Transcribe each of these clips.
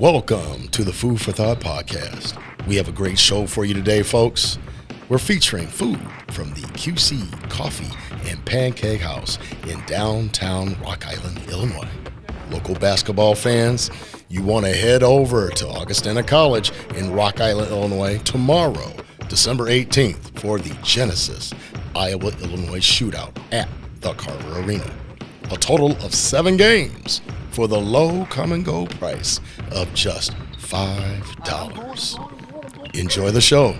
Welcome to the Food for Thought podcast. We have a great show for you today, folks. We're featuring food from the QC Coffee and Pancake House in downtown Rock Island, Illinois. Local basketball fans, you want to head over to Augustana College in Rock Island, Illinois tomorrow, December 18th, for the Genesis Iowa-Illinois Shootout at the Carver Arena. A total of 7 games for the low come-and-go price of just $5. Enjoy the show.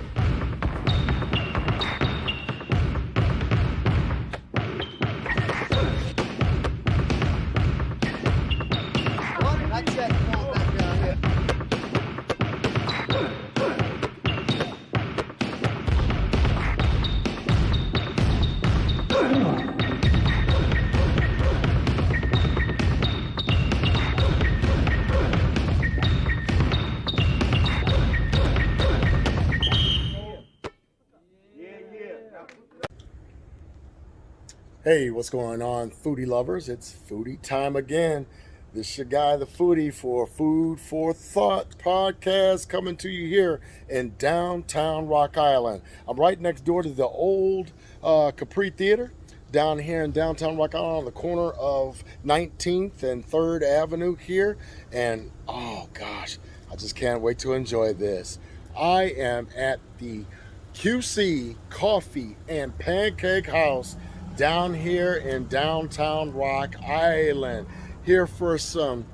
Hey, what's going on, foodie lovers? It's foodie time again. This is your guy, the foodie, for Food for Thought podcast, coming to you here in downtown Rock Island. I'm right next door to the old Capri Theater down here in downtown Rock Island on the corner of 19th and 3rd Avenue here. And oh gosh, I just can't wait to enjoy this. I am at the QC Coffee and Pancake House down here in downtown Rock Island, here for some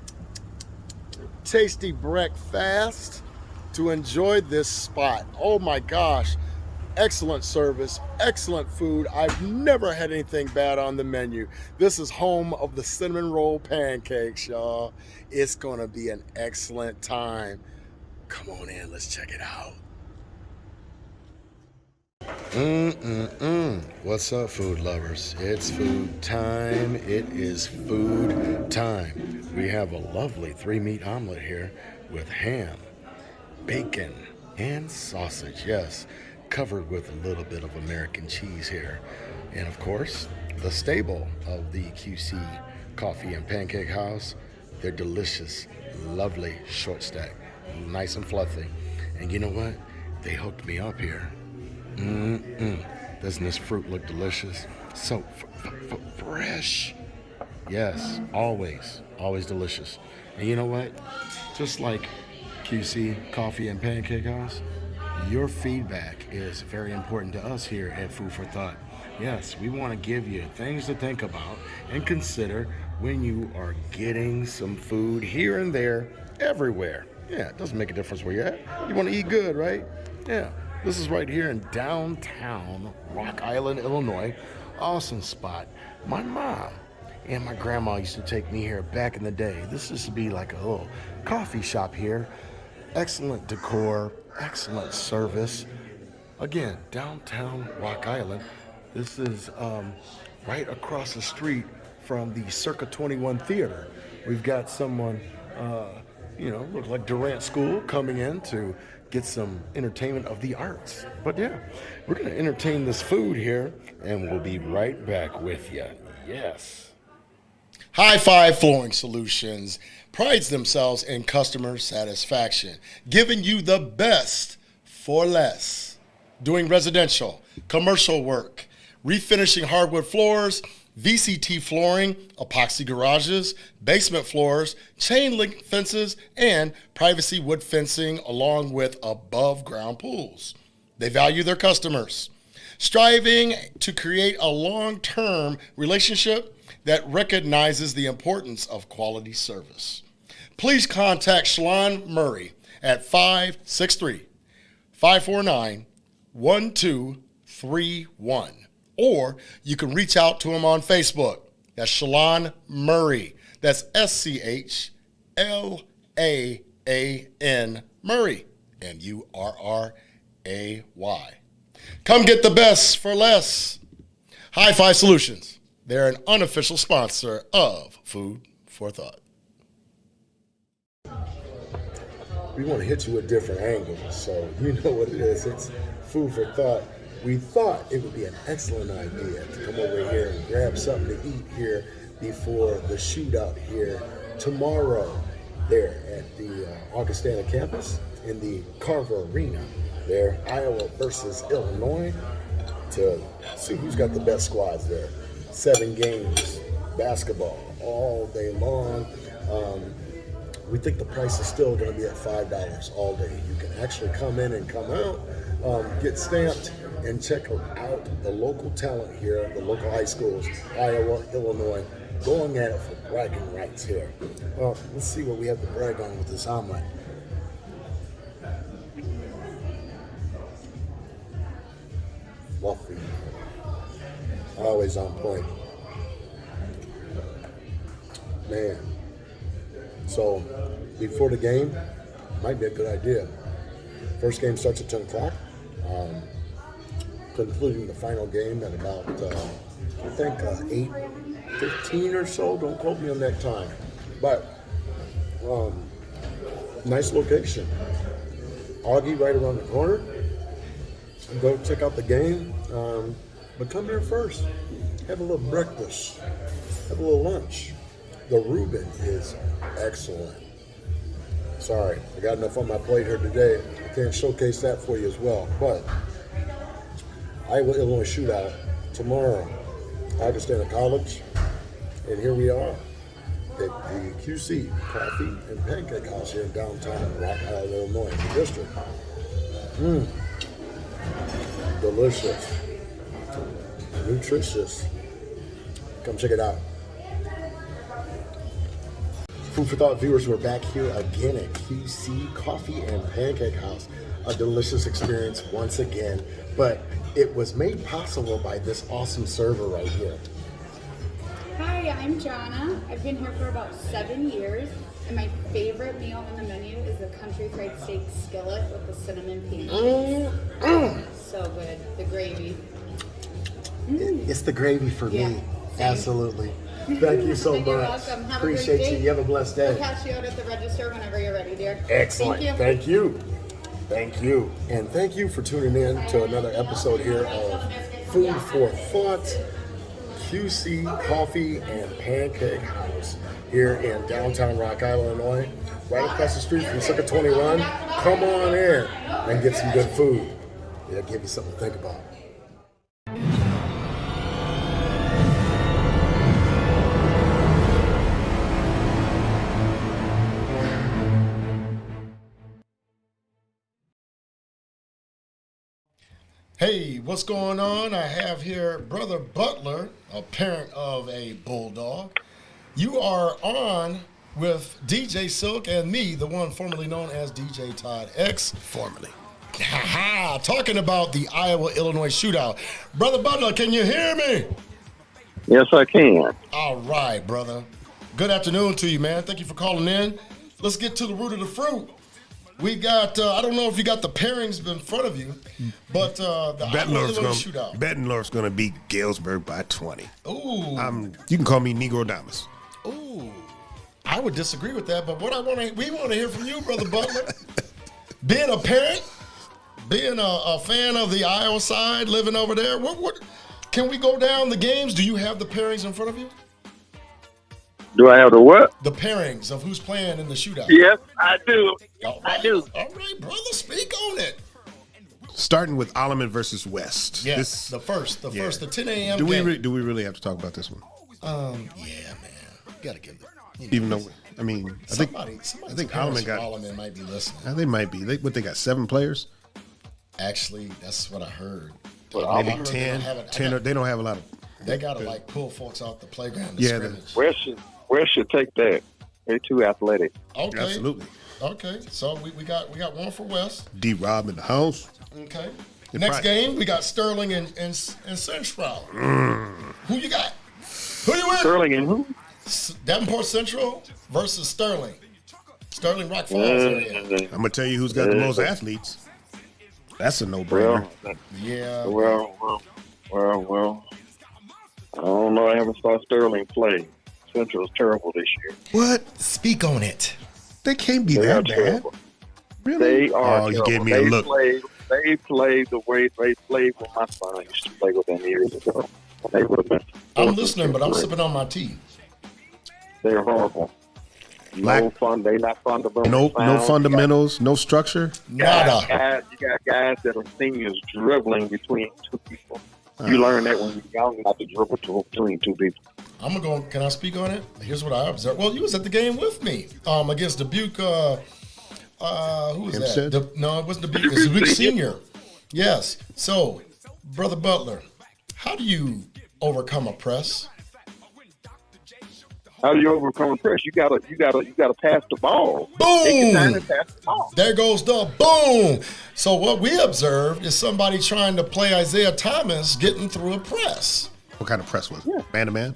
tasty breakfast to enjoy this spot. Oh my gosh, excellent service, excellent food. I've never had anything bad on the menu. This is home of the cinnamon roll pancakes, y'all. It's gonna be an excellent time. Come on in, let's check it out. What's up, food lovers? It's food time. It is food time. We have a lovely 3-meat omelet here with ham, bacon, and sausage. Yes, covered with a little bit of American cheese here. And of course, the staple of the QC Coffee and Pancake House, they're delicious, lovely short stack, nice and fluffy. And you know what? They hooked me up here. Doesn't this fruit look delicious? So fresh. Yes, always delicious. And you know what? Just like QC Coffee and Pancake House, your feedback is very important to us here at Food for Thought. Yes, we want to give you things to think about and consider when you are getting some food here and there, everywhere. Yeah, it doesn't make a difference where you're at. You want to eat good, right? Yeah. This is right here in downtown Rock Island, Illinois. Awesome spot. My mom and my grandma used to take me here back in the day. This used to be like a little coffee shop here. Excellent decor, excellent service. Again, downtown Rock Island. This is right across the street from the Circa 21 Theater. We've got someone, look like Durant School coming in to get some entertainment of the arts. But yeah, we're gonna entertain this food here and we'll be right back with you. Yes. High Five Flooring Solutions prides themselves in customer satisfaction, giving you the best for less. Doing residential, commercial work, refinishing hardwood floors, VCT flooring, epoxy garages, basement floors, chain link fences, and privacy wood fencing, along with above ground pools. They value their customers, striving to create a long-term relationship that recognizes the importance of quality service. Please contact Shalon Murray at 563-549-1231. Or you can reach out to him on Facebook. That's Shalon Murray. That's SCHLAAN Murray. MURRAY. Come get the best for less. High Five Solutions. They're an unofficial sponsor of Food for Thought. We want to hit you with different angles, so you know what it is. It's Food for Thought. We thought it would be an excellent idea to come over here and grab something to eat here before the shootout here tomorrow. there at the Augustana campus in the Carver Arena. There, Iowa versus Illinois, to see who's got the best squads there. 7 games, basketball all day long. We think the price is still going to be at $5 all day. You can actually come in and come out, get stamped, and check out the local talent here, the local high schools, Iowa, Illinois, going at it for bragging rights here. Well, let's see what we have to brag on with this omelet. Fluffy. Always on point. Man. So, before the game, might be a good idea. First game starts at 10 o'clock. Concluding the final game at about, I think, 8:15 or so. Don't quote me on that time. But, nice location. Augie right around the corner. Go check out the game. But come here first. Have a little breakfast. Have a little lunch. The Reuben is excellent. Sorry, I got enough on my plate here today. I can't showcase that for you as well. But Iowa Illinois Shootout tomorrow, Augustana College, and here we are at the QC Coffee and Pancake House here in downtown Rock Island, Illinois, the district. Delicious, nutritious. Come check it out. Food for Thought viewers, we're back here again at QC Coffee and Pancake House. A delicious experience once again, but it was made possible by this awesome server right here. Hi, I'm Jonna. I've been here for about 7 years, and my favorite meal on the menu is the country fried steak skillet with the cinnamon pancakes. So good. The gravy. It's the gravy for me. Same. Absolutely. Thank you so much. You're welcome. Have Appreciate a great day. you. You have a blessed day. We'll catch you out at the register whenever you're ready, dear. Excellent. Thank you. Thank you. And thank you for tuning in to another episode here of Food for Thought, QC Coffee and Pancake House here in downtown Rock Island, Illinois, right across the street from Circuit 21. Come on in and get some good food. It'll give you something to think about. Hey, what's going on? I have here Brother Butler, a parent of a bulldog. You are on with DJ Silk and me, the one formerly known as DJ Todd X. Formerly. Talking about the Iowa-Illinois shootout. Brother Butler, can you hear me? Yes, I can. All right, brother. Good afternoon to you, man. Thank you for calling in. Let's get to the root of the fruit. We got, I don't know if you got the pairings in front of you, but the Iowa-Illinois shootout. Bettendorf's going to beat Galesburg by 20. Ooh. You can call me Negro Damas. Ooh. I would disagree with that, but we want to hear from you, Brother Butler. Being a parent, being a fan of the Iowa side, living over there, what can we go down the games? Do you have the pairings in front of you? Do I have the what? The pairings of who's playing in the shootout. Yes, I do. All right. I do. All right, brother, speak on it. Starting with Alleman versus West. Yes, the 10 a.m. Do game. we really have to talk about this one? Yeah, man. You got to give it. Even though, I mean, I think Alleman got. Alleman might be listening. They might be. They got 7 players? Actually, that's what I heard. Maybe 10. They don't have a lot of. They got to like pull folks off the playground to Yeah, scrimmage. Where should take that? They're too athletic. Okay. Absolutely. Okay. So we got one for West. D-Rob in the house. Okay. Next game, we got Sterling and Central. Who you got? Who you with? Sterling and who? Davenport Central versus Sterling. Sterling Rock Falls area. I'm going to tell you who's got the most athletes. That's a no-brainer. Yeah. Well. I don't know. I haven't saw Sterling play. Central's terrible this year. What? Speak on it. They can't be They that are bad. terrible. Really? They are you terrible. gave me a look. They played the way they played when my son used to play with them years ago. They would have been. I'm listening, but I'm sipping on my tea. They're horrible. Lack- No fun. They not fundamental. No fundamentals, no structure. Nada. You got guys that are seniors dribbling between two people. You learn that when you're young, not to dribble between two people. I'm gonna go. Can I speak on it? Here's what I observed. Well, you was at the game with me. Against Dubuque. Who was Hempstead? that? No, it wasn't Dubuque. It was Dubuque Senior. Yes. So, Brother Butler, how do you overcome a press? How do you overcome press? You gotta pass the ball. Boom! Take your time and pass the ball. There goes the boom. So what we observed is somebody trying to play Isaiah Thomas getting through a press. What kind of press was it? Man to man?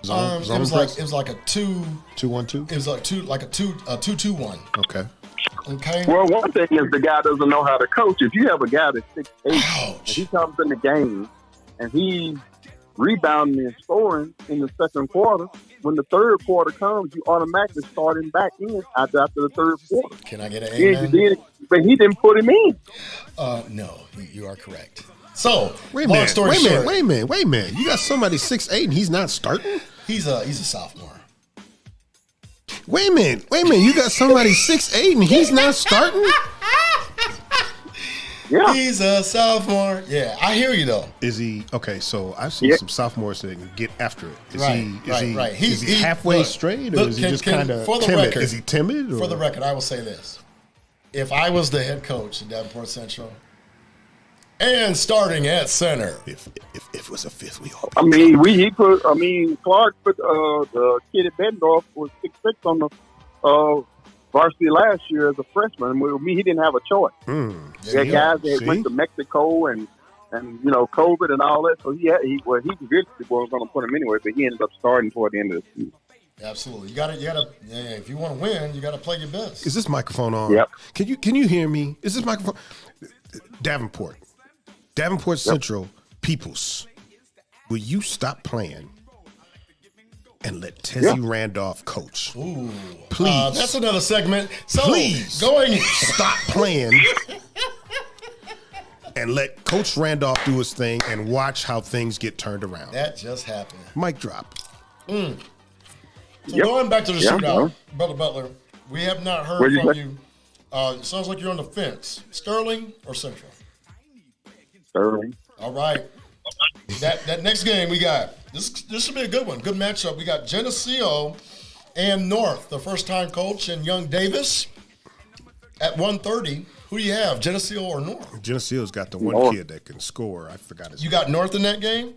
It Zone was press? like a 2-1-2. It was like a 2-2-1. Okay. Okay. Well, one thing is the guy doesn't know how to coach. If you have a guy that's 6'8", and he comes in the game and he's rebounding and scoring in the second quarter, when the third quarter comes, you automatically start him back in after the third quarter. Can I get an amen? But he didn't put him in. No, you are correct. So, Wait a minute. You got somebody 6'8" and he's not starting? He's a sophomore. Wait a minute. You got somebody 6'8" and he's not starting? Yeah. He's a sophomore. Yeah, I hear you though. Is he okay? So I've seen some sophomores that can get after it. Is Right. Is he halfway straight, or is he just kind of timid? Record, is he timid? Or? For the record, I will say this: if I was the head coach at Davenport Central, and starting at center, if it was a fifth, we all. Clark put the kid at Bettendorf was 6'6" on the varsity last year as a freshman. With me, he didn't have a choice. He had guys that went to Mexico and COVID and all that. So he eventually was going to put him anyway, but he ended up starting toward the end of the season. Absolutely, you gotta. If you want to win, you gotta play your best. Is this microphone on? Yep. Can you hear me? Is this microphone? Davenport Central Peoples, will you stop playing and let Tezzy Randolph coach? Ooh, please. That's another segment. So please stop playing and let Coach Randolph do his thing and watch how things get turned around. That just happened. Mic drop. So going back to the shootout, Brother Butler, we have not heard from you. It sounds like you're on the fence. Sterling or Central? Sterling. All right. That next game we got. This should be a good one. Good matchup. We got Geneseo and North, the first-time coach, and Young Davis at 1:30. Who do you have, Geneseo or North? Geneseo's got the one kid that can score. I forgot his name. You got North in that game?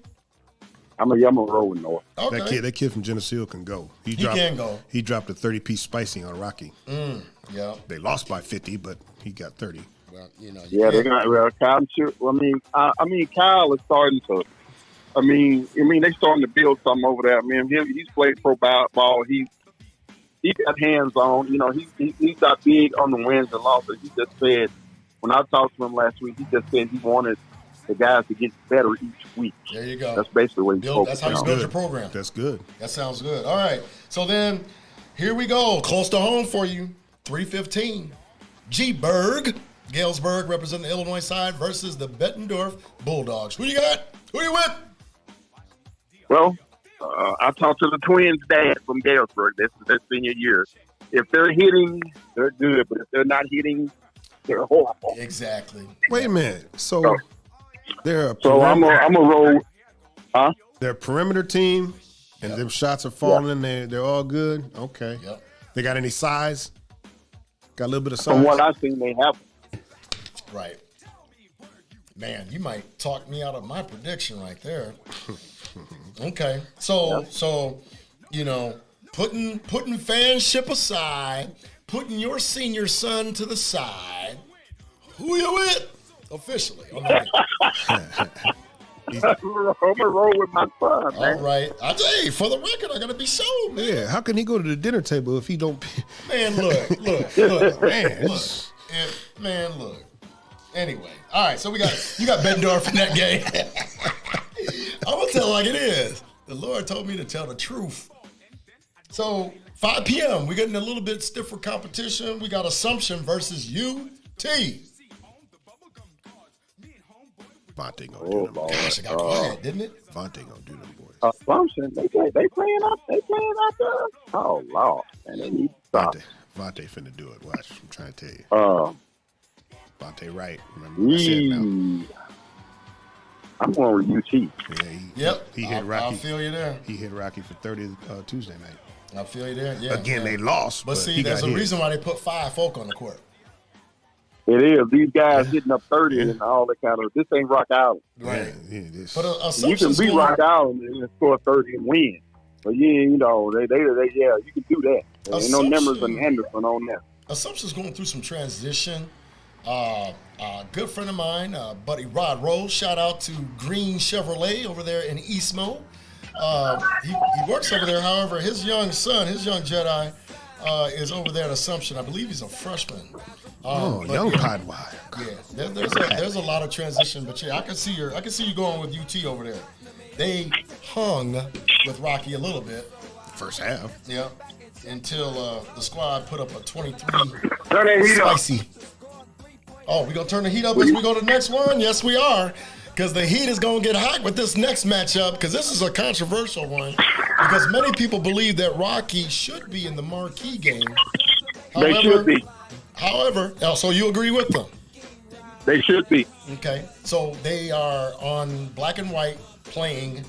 I'm a roll with North. Okay. That kid from Geneseo can go. He can go. He dropped a 30-piece spicy on Rocky. Yeah. They lost by 50, but he got 30. Well, they're not. Well, Kyle. Kyle is starting to. They're starting to build something over there. He's played pro ball. He got hands on. He's not big on the wins and losses. He just said, when I talked to him last week, he just said he wanted the guys to get better each week. There you go. That's basically what he's That's how you build your program. That's good. That sounds good. All right. So then, here we go. Close to home for you. 3:15. G-Berg. Galesburg representing the Illinois side versus the Bettendorf Bulldogs. Who you got? Who you with? Well, I talked to the Twins' dad from Galesburg. This is their senior year. If they're hitting, they're good. But if they're not hitting, they're horrible. Exactly. Wait a minute. So they're a I'm a roll. Huh? They're a perimeter team, and them shots are falling. They're all good. Okay. Yep. They got any size? Got a little bit of size? From what I've seen, they have. Right. Man, you might talk me out of my prediction right there. Okay. So putting fanship aside, putting your senior son to the side, who you with? Officially. I'm gonna roll with my son, man. All right. Hey, for the record, I gotta be sure, man. Yeah, how can he go to the dinner table if he don't? Man, look, man, look. Anyway, all right. So you got Bettendorf in that game. I'm gonna tell it like it is. The Lord told me to tell the truth. So 5 p.m. We're getting a little bit stiffer competition. We got Assumption versus UT. Vontae gonna do them. Gosh, it got quiet, didn't it? Vontae gonna do them boys. Assumption, they playing out there. Oh Lord, and stop. Vontae finna do it. Watch. I'm trying to tell you. Vontae Wright. Remember what I said now. I'm going with UT. Yeah, he hit Rocky. I feel you there. He hit Rocky for 30 Tuesday night. I feel you there. Yeah. Again, they lost. But see, there's a reason why they put 5 folk on the court. It is. These guys hitting up 30 and all that kind of. This ain't Rock Island. Right. Yeah, But you can beat Rock Island and score 30 and win. But you know, they you can do that. There's no numbers and Henderson on that. Assumption's going through some transition. A good friend of mine, buddy Rod Rose, shout out to Green Chevrolet over there in Eastmo. He works over there. However, his young son, his young Jedi, is over there at Assumption. I believe he's a freshman. Young Podwire. Yeah, there's a lot of transition, but yeah, I can see you going with UT over there. They hung with Rocky a little bit. First half. Yeah, until the squad put up a 23 Turn that heat up. spicy. Oh, we gonna turn the heat up as we go to the next one? Yes, we are. Because the heat is going to get hot with this next matchup, because this is a controversial one. Because many people believe that Rocky should be in the marquee game. They should be. However, so you agree with them? They should be. Okay. So they are on black and white playing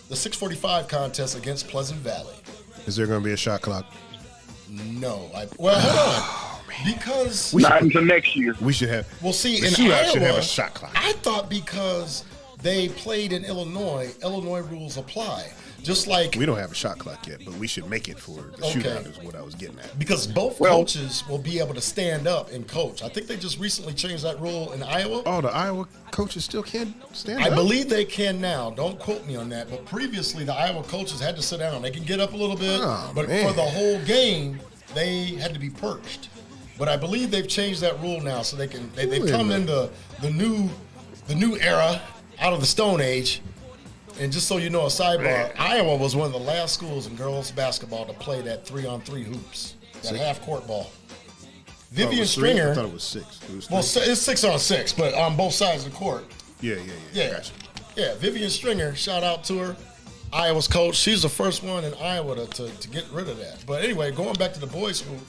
the 645 contest against Pleasant Valley. Is there going to be a shot clock? No. Hold on. Because not until next year. We should have. Well, see, in Iowa, should have a shot clock. I thought because they played in Illinois rules apply. Just like we don't have a shot clock yet, but we should make it for the shootout. Is what I was getting at. Because both coaches will be able to stand up and coach. I think they just recently changed that rule in Iowa. Oh, the Iowa coaches still can't stand up? I believe they can now. Don't quote me on that. But previously, the Iowa coaches had to sit down. They can get up a little bit, but for the whole game, they had to be perched. But I believe they've changed that rule now, so they've come into the new era, out of the Stone Age. And just so you know, a sidebar, Iowa was one of the last schools in girls basketball to play that 3-on-3 hoops, that half-court ball. Vivian Stringer. I thought it was 6. It's 6-on-6, but on both sides of the court. Yeah. Gotcha. Yeah, Vivian Stringer, shout out to her. Iowa's coach. She's the first one in Iowa to get rid of that. But anyway, going back to the boys' hoop.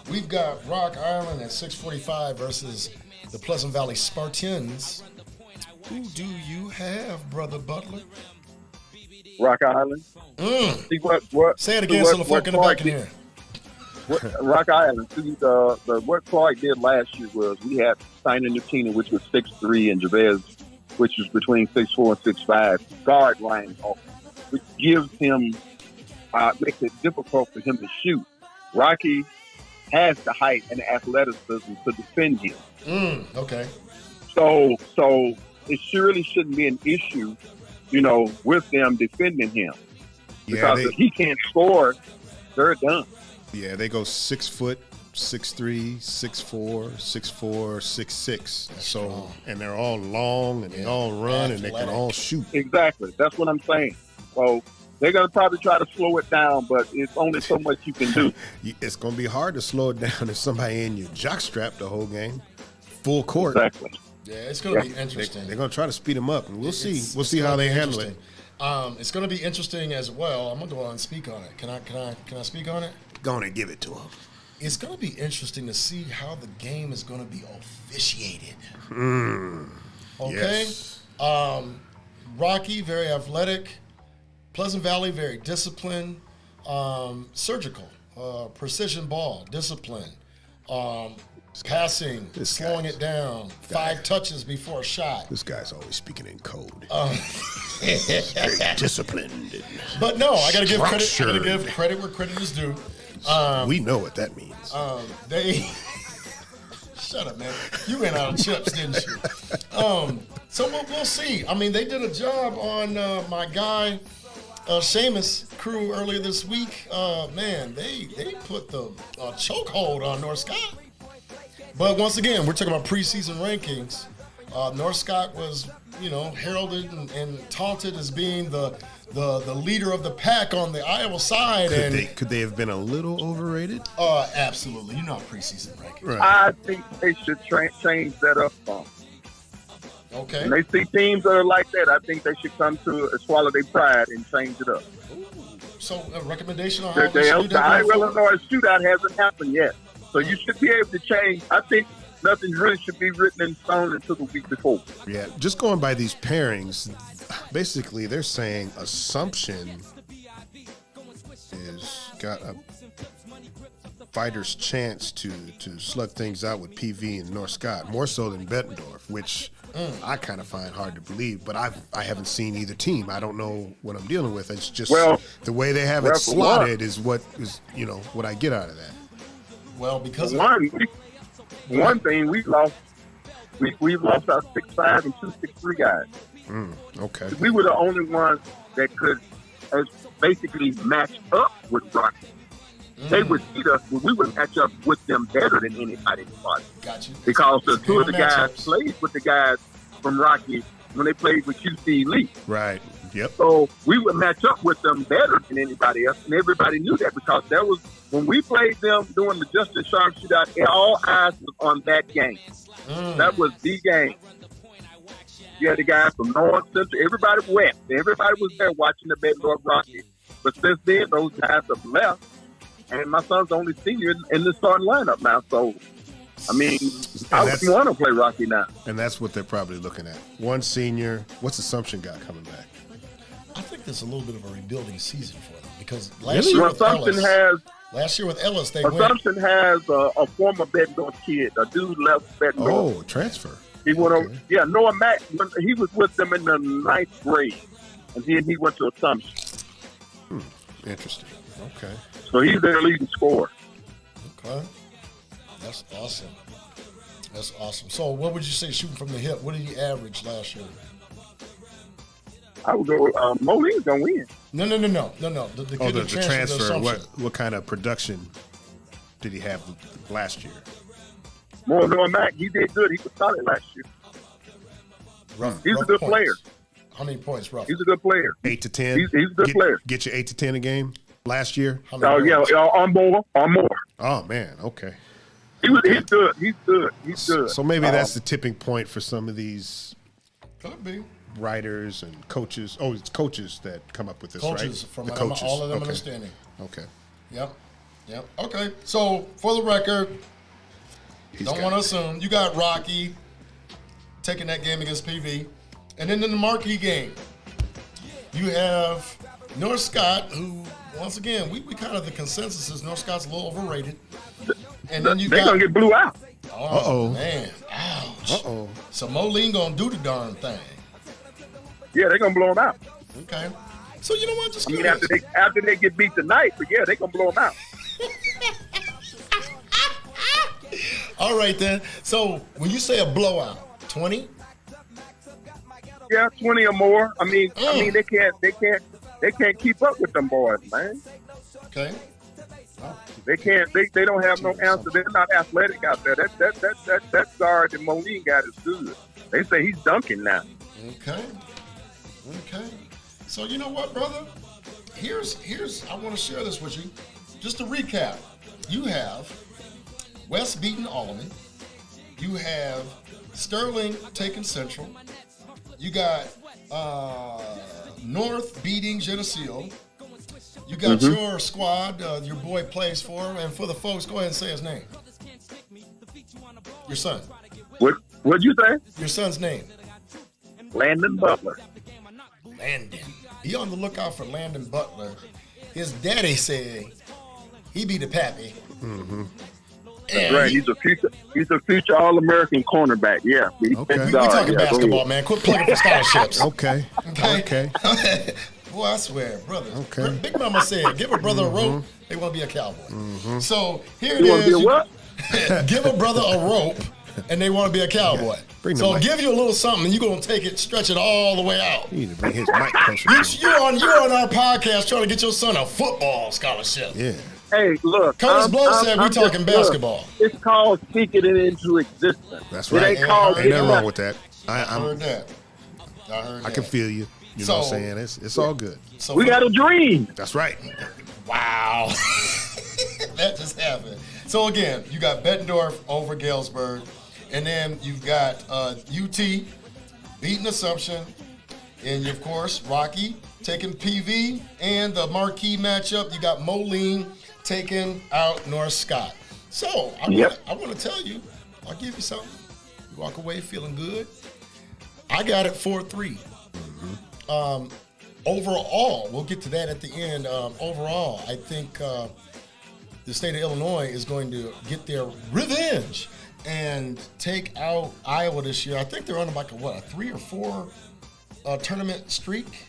We've got Rock Island at 645 versus the Pleasant Valley Spartans. Who do you have, Brother Butler? Rock Island. See what? Say it again so the folk in the back can hear. Rock Island. See, what Clark did last year was we had Steiner Nutina, which was 6'3", and Javez, which was between 6'4" and 6'5", guard line off, which gives him, makes it difficult for him to shoot. Rocky has the height and the athleticism to defend him. Okay. So it surely shouldn't be an issue, with them defending him. Because if he can't score, they're done. Yeah, they go 6 foot, 6'3", 6'4", 6'4", 6'6". So, and they're all long and they all run and they can all shoot. Exactly. That's what I'm saying. So they're going to probably try to slow it down, but it's only so much you can do. It's going to be hard to slow it down if somebody in your jockstrap the whole game, full court. Exactly. Yeah, it's going to be interesting. They're going to try to speed them up, and we'll see. We'll see how they handle it. It's going to be interesting as well. I'm going to go on and speak on it. Can I speak on it? Go on and give it to them. It's going to be interesting to see how the game is going to be officiated. Okay? Yes. Rocky, very athletic. Pleasant Valley, very disciplined. Surgical. Precision ball, discipline. Passing, slowing it down. 5 touches before a shot. This guy's always speaking in code. Very disciplined. But no, I got to give credit. I got to give credit where credit is due. We know what that means. They shut up, man. You ran out of chips, didn't you? So we'll see. I mean, they did a job on my guy Seamus crew earlier this week. Man, they put the chokehold on North Scott. But once again, we're talking about preseason rankings. North Scott was, heralded and taunted as being the leader of the pack on the Iowa side. Could they have been a little overrated? Absolutely. Preseason rankings. Right. I think they should change that up some. Okay. When they see teams that are like that, I think they should come to swallow their pride and change it up. Ooh. So a recommendation on how The we should do that Iowa going forward? Illinois shootout hasn't happened yet, so you should be able to change. I think nothing really should be written in stone until the week before. Yeah, just going by these pairings, basically they're saying Assumption is got a fighter's chance to slug things out with PV and North Scott, more so than Bettendorf, which I kind of find hard to believe. But I haven't seen either team. I don't know what I'm dealing with. It's just the way they have it slotted is what what I get out of that. Well, because one thing we lost, we lost our 6'5" and 263 guys. Okay. We were the only ones that could basically match up with Rocky. They would beat us, but we would match up with them better than anybody in the party. Gotcha. Because the two of the guys matchups. played with the guys from Rocky when they played with QC Elite. Right. Yep. So we would match up with them better than anybody else, and everybody knew that because that was when we played them during the Justin Sharp shootout. All eyes was on that game. That was the game. You had the guys from North Central, everybody west. Everybody was there watching the Bettendorf Rocky. But since then, those guys have left, and my son's the only senior in the starting lineup now. So, I mean, I wouldn't want to play Rocky now. And that's what they're probably looking at. One senior. What's Assumption got coming back? I think there's a little bit of a rebuilding season for them because Really? last year with Ellis, they Assumption has a former Bettendorf kid, a dude left Bettendorf. Oh, transfer. He went over. Yeah, Noah Mack. He was with them in the 9th grade, and then he went to Assumption. Interesting. Okay. So he's their leading scorer. Okay. That's awesome. That's awesome. So what would you say shooting from the hip? What did he average last year? I would go. Molin's gonna win. No. The kid that The transferred to transfer. Assumption. What kind of production did he have last year? More Noah Mack. He did good. He was solid last year. He's a good points. player. How many points roughly? He's a good player. 8 to 10. He's a good player. Get you 8 to 10 a game last year. How many Oh points? yeah, on more. Oh man. Okay. He's good. He's good. So maybe that's the tipping point for some of these Could be. writers and coaches. Oh, it's coaches that come up with this, Coaches right? from The coaches. all of them Okay. understanding. Okay. Yep. Okay. So for the record, don't want to assume you got Rocky taking that game against PV, and then in the marquee game, you have North Scott, who once again we kind of the consensus is North Scott's a little overrated, and then They're gonna get blew out. Oh man, ouch. Uh-oh. So Moline gonna do the darn thing. Yeah, they're gonna blow them out. Okay. So you know what? Just I mean, curious. after they get beat tonight, but yeah, they're gonna blow them out. All right then. So when you say a blowout, 20? Yeah, 20 or more. I mean, they can't keep up with them boys, man. Okay. They can't. They don't have no answer. They're not athletic out there. That guard that Moline got is good. They say he's dunking now. Okay. So you know what, brother? Here's I want to share this with you. Just to recap, you have West beating Albany. You have Sterling taking Central. You got North beating Geneseo. You got your squad, your boy plays for, and for the folks, go ahead and say his name. Your son. What'd you say? Your son's name. Landon Butler. Landon. Be on the lookout for Landon Butler. His daddy said he be the pappy. Mm-hmm. And Right, he's a future All-American cornerback. Yeah, Okay. we talking basketball, man. Quit playing for scholarships. Okay. Okay. Boy, I swear, brothers. Okay. Big Mama said, give a brother a rope, they want to be a cowboy. So here it You want to is. be a what? Give a brother a rope, and they want to be a cowboy. Bring the So mic. give you a little something, and you're going to take it, stretch it all the way out. You need to bring his mic closer. to you. You're on our podcast trying to get your son a football scholarship. Yeah. Hey, look. Curtis Blow said we talking basketball. It's called speaking it into existence. That's It right. ain't called Ain't nothing getting wrong with that. I heard that. I can feel you. You know what I'm saying? It's all good. So We got a dream. That's right. Wow. That just happened. So again, you got Bettendorf over Galesburg, and then you've got UT beating Assumption. And of course, Rocky taking PV, and the marquee matchup, you got Moline taking out North Scott. So I want to tell you, I'll give you something. You walk away feeling good. I got it 4-3. Overall, we'll get to that at the end. Overall, I think the state of Illinois is going to get their revenge and take out Iowa this year. I think they're on like a 3 or 4 tournament streak.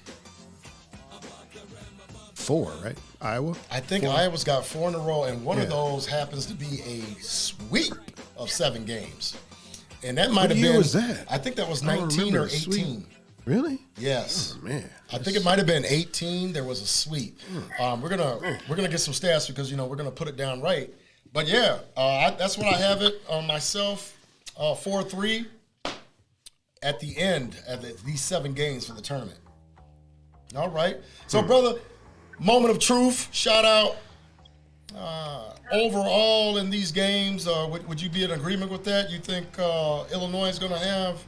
4, right? Iowa? I think 4. Iowa's got 4 in a row, and one of those happens to be a sweep of 7 games. And that might have been. What year was that? I think that was 19 or 18. Really? Yes. Oh, man. I think it might have been 18. There was a sweep. We're gonna get some stats because we're gonna put it down right. But yeah, that's what I have it on myself. 4-3 at the end of these 7 games for the tournament. All right. So, brother, moment of truth. Shout out. Overall in these games, would you be in agreement with that? You think Illinois is going to have,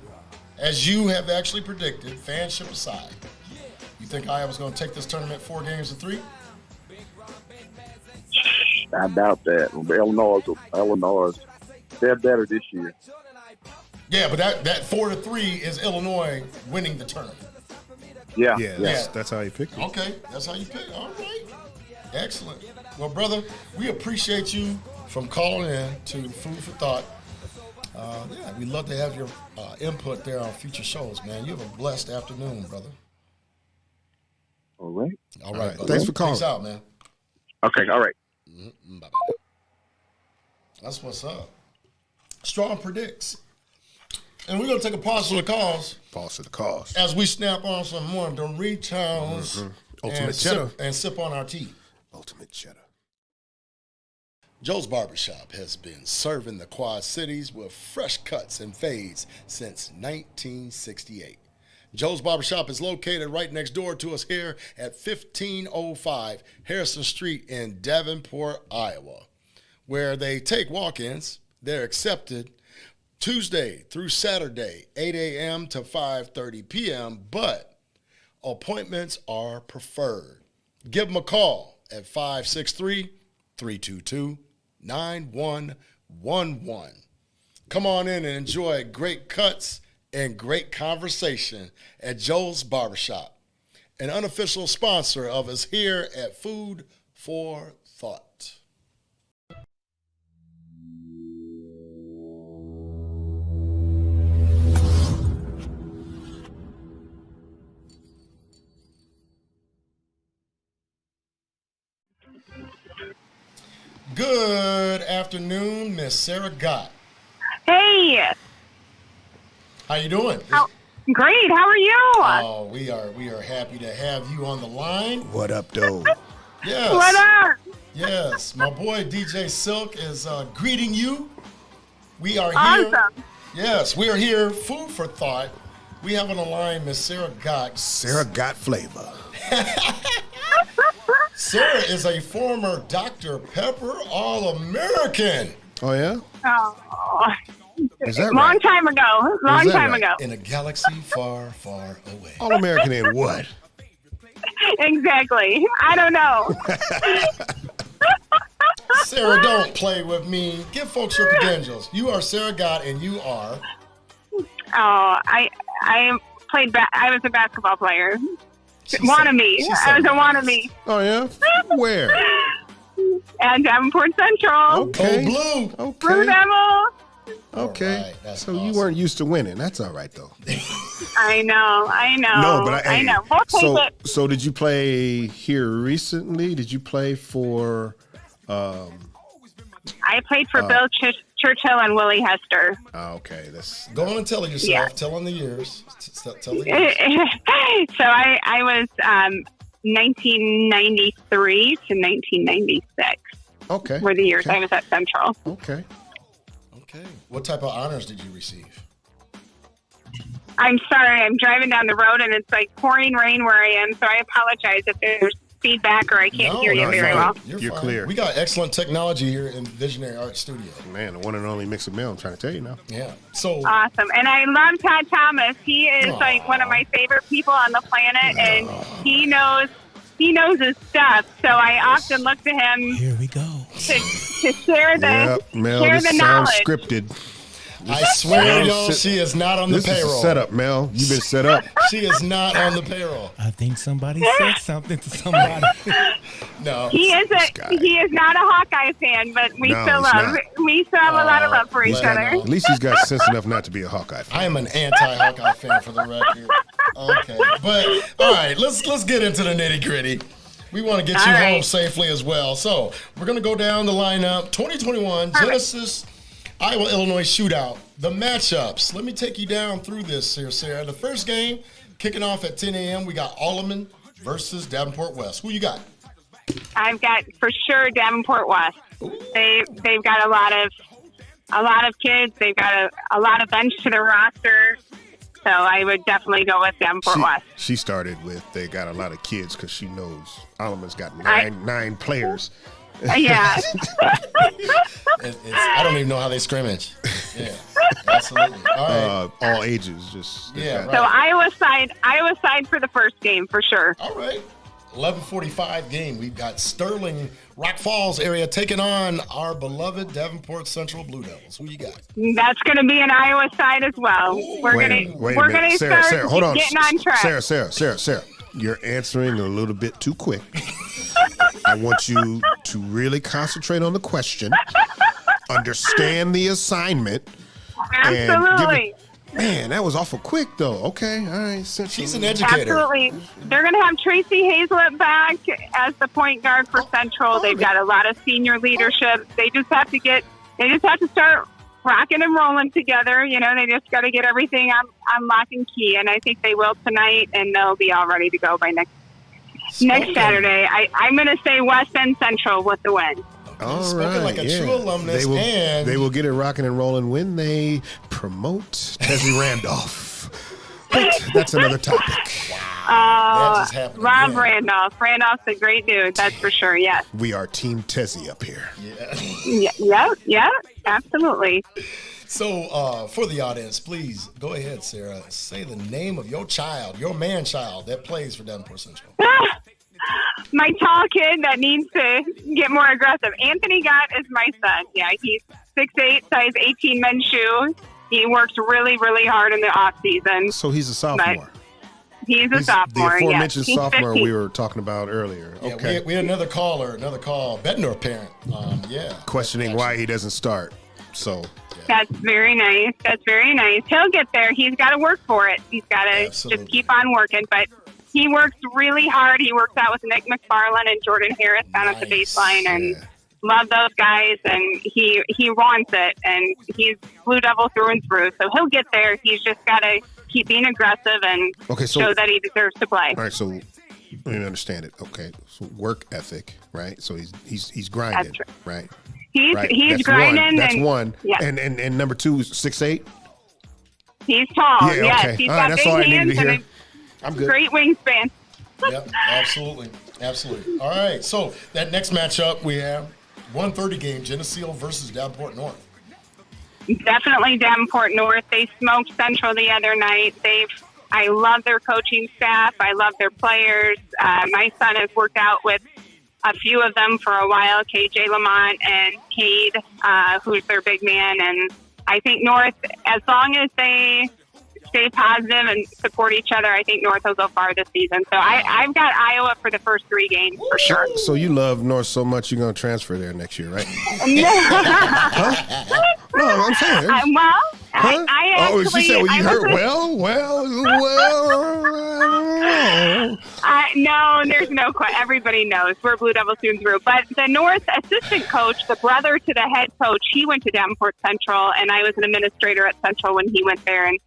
as you have actually predicted, fanship aside, you think Iowa's going to take this tournament 4 games to 3? I doubt that. Illinois, they're better this year. Yeah, but that 4-3 is Illinois winning the tournament. Yeah. That's how you picked it. Okay, that's how you pick. All right. Excellent. Well, brother, we appreciate you from calling in to Food for Thought. We'd love to have your input there on future shows, man. You have a blessed afternoon, brother. All right. All right. Brother. Thanks for calling. Peace out, man. Okay. All right. Bye-bye. That's what's up. Strong predicts. And we're going to take a pause for the calls. Pause to the cause. As we snap on some more Doritos Ultimate cheddar. and sip on our tea. Ultimate cheddar. Joe's Barbershop has been serving the Quad Cities with fresh cuts and fades since 1968. Joe's Barbershop is located right next door to us here at 1505 Harrison Street in Davenport, Iowa, where they take walk-ins. They're accepted Tuesday through Saturday, 8 a.m. to 5:30 p.m., but appointments are preferred. Give them a call at 563-322-9111. Come on in and enjoy great cuts and great conversation at Joe's Barbershop, an unofficial sponsor of us here at Food for Thought. Good afternoon, Miss Sarah Gott. Hey. How you doing? Great. How are you? Oh, we are happy to have you on the line. What up, though? Yes. What up? Yes, my boy DJ Silk is greeting you. We are here. Awesome. Yes, we are here. Food for Thought. We have on the line Miss Sarah Gott. Sarah got flavor. Sarah is a former Dr. Pepper All-American. Oh, yeah? Oh. Is that Long right? time ago. Long that time right? ago. In a galaxy far, far away. All-American in what? Exactly. I don't know. Sarah, don't play with me. Give folks your credentials. You are Sarah Gott, and you are. I was a basketball player. Wannabe. I was a wannabe. Oh, yeah? Where? And Davenport Central. Okay. Blue. Blue Okay. Devil. Okay. All right, that's So you awesome. weren't used to winning. That's all right, though. I know. No, but I know. We'll take it. So did you play here recently? Did you play for I played for Bill Churchill and Willie Hester. okay, that's Go on and tell yourself. Yeah. Tell them the years. Tell the years. So I was 1993 to 1996 okay. were the years Okay. I was at Central. Okay. Okay. What type of honors did you receive? I'm sorry, I'm driving down the road and it's like pouring rain where I am, so I apologize if there's feedback or I can't hear you no, very you're well. You're fine. clear. We got excellent technology here in Visionary Art Studio. Man, the one and only Mix and Mill, I'm trying to tell you now. Yeah. So Awesome. And I love Todd Thomas. He is Aw. like one of my favorite people on the planet, and he knows his stuff. So I often look to him Here we go. to share the Yep, Mel, share this the sounds knowledge. scripted. I swear, This y'all, is- she is not on the This is payroll. a setup, Mel. You've been set up. She is not on the payroll. I think somebody said something to somebody. No. He is guy. he is not a Hawkeye fan, but we No, still he's love not. we still have a lot of love for each glad other. not. At least he's got sense enough not to be a Hawkeye fan. I am an anti-Hawkeye fan for the record. Okay, but all right, let's get into the nitty gritty. We want to get you All right. home safely as well. So we're gonna go down the lineup. 2021 Genesis Iowa Illinois Shootout. The matchups. Let me take you down through this here, Sarah. The first game kicking off at 10 a.m. We got Alleman versus Davenport West. Who you got? I've got for sure Davenport West. They've got a lot of kids. They've got a lot of bench to their roster. So I would definitely go with Davenport West. She started with they got a lot of kids because she knows Alleman's got I- nine players. Yeah. I don't even know how they scrimmage. Yeah, absolutely. All right. All ages, just Yeah, So right. Iowa side for the first game for sure. All right. 11:45 game. We've got Sterling, Rock Falls area taking on our beloved Davenport Central Blue Devils. Who you got? That's going to be an Iowa side as well. We're Wait a gonna minute. start Sarah, hold on. getting on track. Sarah, you're answering a little bit too quick. I want you to really concentrate on the question, understand the assignment. and give Absolutely. it- Man, that was awful quick, though. Okay, all right. She's an educator. Absolutely. They're going to have Tracy Hazlett back as the point guard for Central. They've got a lot of senior leadership. They just have to start rocking and rolling together. You know, they just got to get everything on lock and key. And I think they will tonight, and they'll be all ready to go by next Saturday. I'm going to say West End Central with the win. All Spoken right, like a yeah. true alumnus, They will, and- they will get it rocking and rolling when they promote Tessie Randolph. But that's another topic. That just happened Rob again. Randolph. Randolph's a great dude, that's for sure, yes. We are Team Tessie up here. Yeah, absolutely. So, for the audience, please go ahead, Sarah. Say the name of your child, your man-child that plays for Davenport Central. My tall kid that needs to get more aggressive. Anthony Gott is my son. Yeah, he's 6'8", size 18 men's shoe. He works really, really hard in the off season. So he's a sophomore. He's a He's sophomore. the aforementioned He's sophomore 15. we were talking about earlier. Yeah, Okay. we had another call, Bednor parent. Questioning why he doesn't start. So That's very nice. He'll get there. He's got to work for it. He's got to Absolutely. just keep on working. But he works really hard. He works out with Nick McFarland and Jordan Harris down at the Nice. baseline, and Yeah. love those guys. And he wants it, and he's Blue Devil through and through. So he'll get there. He's just got to keep being aggressive and Okay, so- show that he deserves to play. all right, so I didn't understand it. Okay, so work ethic, right? So he's grinding, That's right? He's Right. he's That's grinding. One. That's and, one. Yeah, And number two is 6'8". he's tall. Yeah, Yes, okay. he's All got right, that's big all I needed hands to hear. and I'm a good. great wingspan. Yep, absolutely. All right, so that next matchup we have 1:30 game, Geneseo versus Davenport North. Definitely Davenport North. They smoked Central the other night. I love their coaching staff. I love their players. My son has worked out with a few of them for a while, KJ Lamont and Cade, who's their big man. And I think North, as long as they stay positive and support each other, I think North will go far this season. So I've got Iowa for the first 3 games for sure. So you love North so much you're gonna transfer there next year, right? No, I'm saying. Huh? I actually, she said, well, you I heard, no, there's no question. Everybody knows we're Blue Devils through and through. But the North assistant coach, the brother to the head coach, he went to Davenport Central, and I was an administrator at Central when he went there. And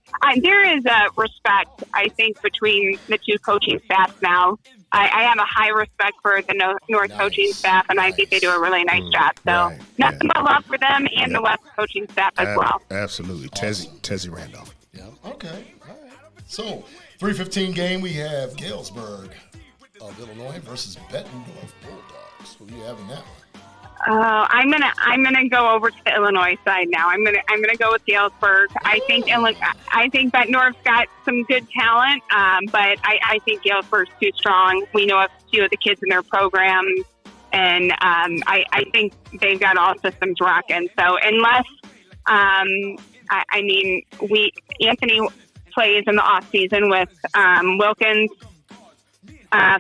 there is a respect, I think, between the two coaching staffs now. I have a high respect for the North coaching staff, and I think they do a really nice job. So right, nothing but love for them and the West coaching staff as well. Absolutely. Tessie Randolph. Yeah. Okay. All right. So 3:15 game, we have Galesburg of Illinois versus Bettendorf Bulldogs. Who you have in that one? I'm gonna go over to the Illinois side now. I'm gonna go with Galesburg. I think Bettendorf's got some good talent, but I think Galesburg's too strong. We know a few of the kids in their program, and I think they've got all systems rocking. So unless Anthony plays in the off season with Wilkins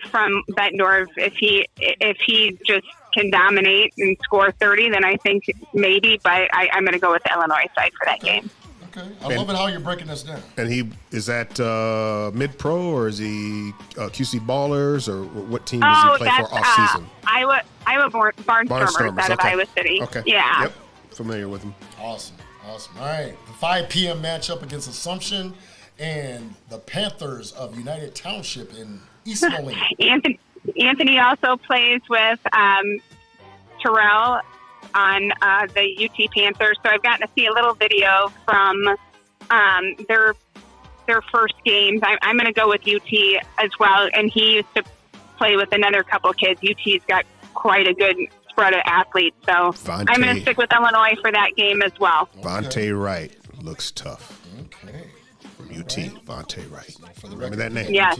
from Bettendorf. If he just can dominate and score 30, then I think maybe. But I'm going to go with the Illinois side for that game. Okay, I love it how you're breaking this down. And he is that mid-pro or is he QC Ballers or what team does he play for off season? Iowa Barnstormers out of Iowa City. Okay. Yeah. Yep. Familiar with him. Awesome. All right, the 5 p.m. matchup against Assumption and the Panthers of United Township in East Moline. Anthony also plays with Terrell on the UT Panthers, so I've gotten to see a little video from their first games. I'm going to go with UT as well, and he used to play with another couple of kids. UT's got quite a good spread of athletes, so I'm going to stick with Illinois for that game as well. Vontae Wright looks tough. Okay. From UT, Vontae Wright. For the Remember record, that name? Yes.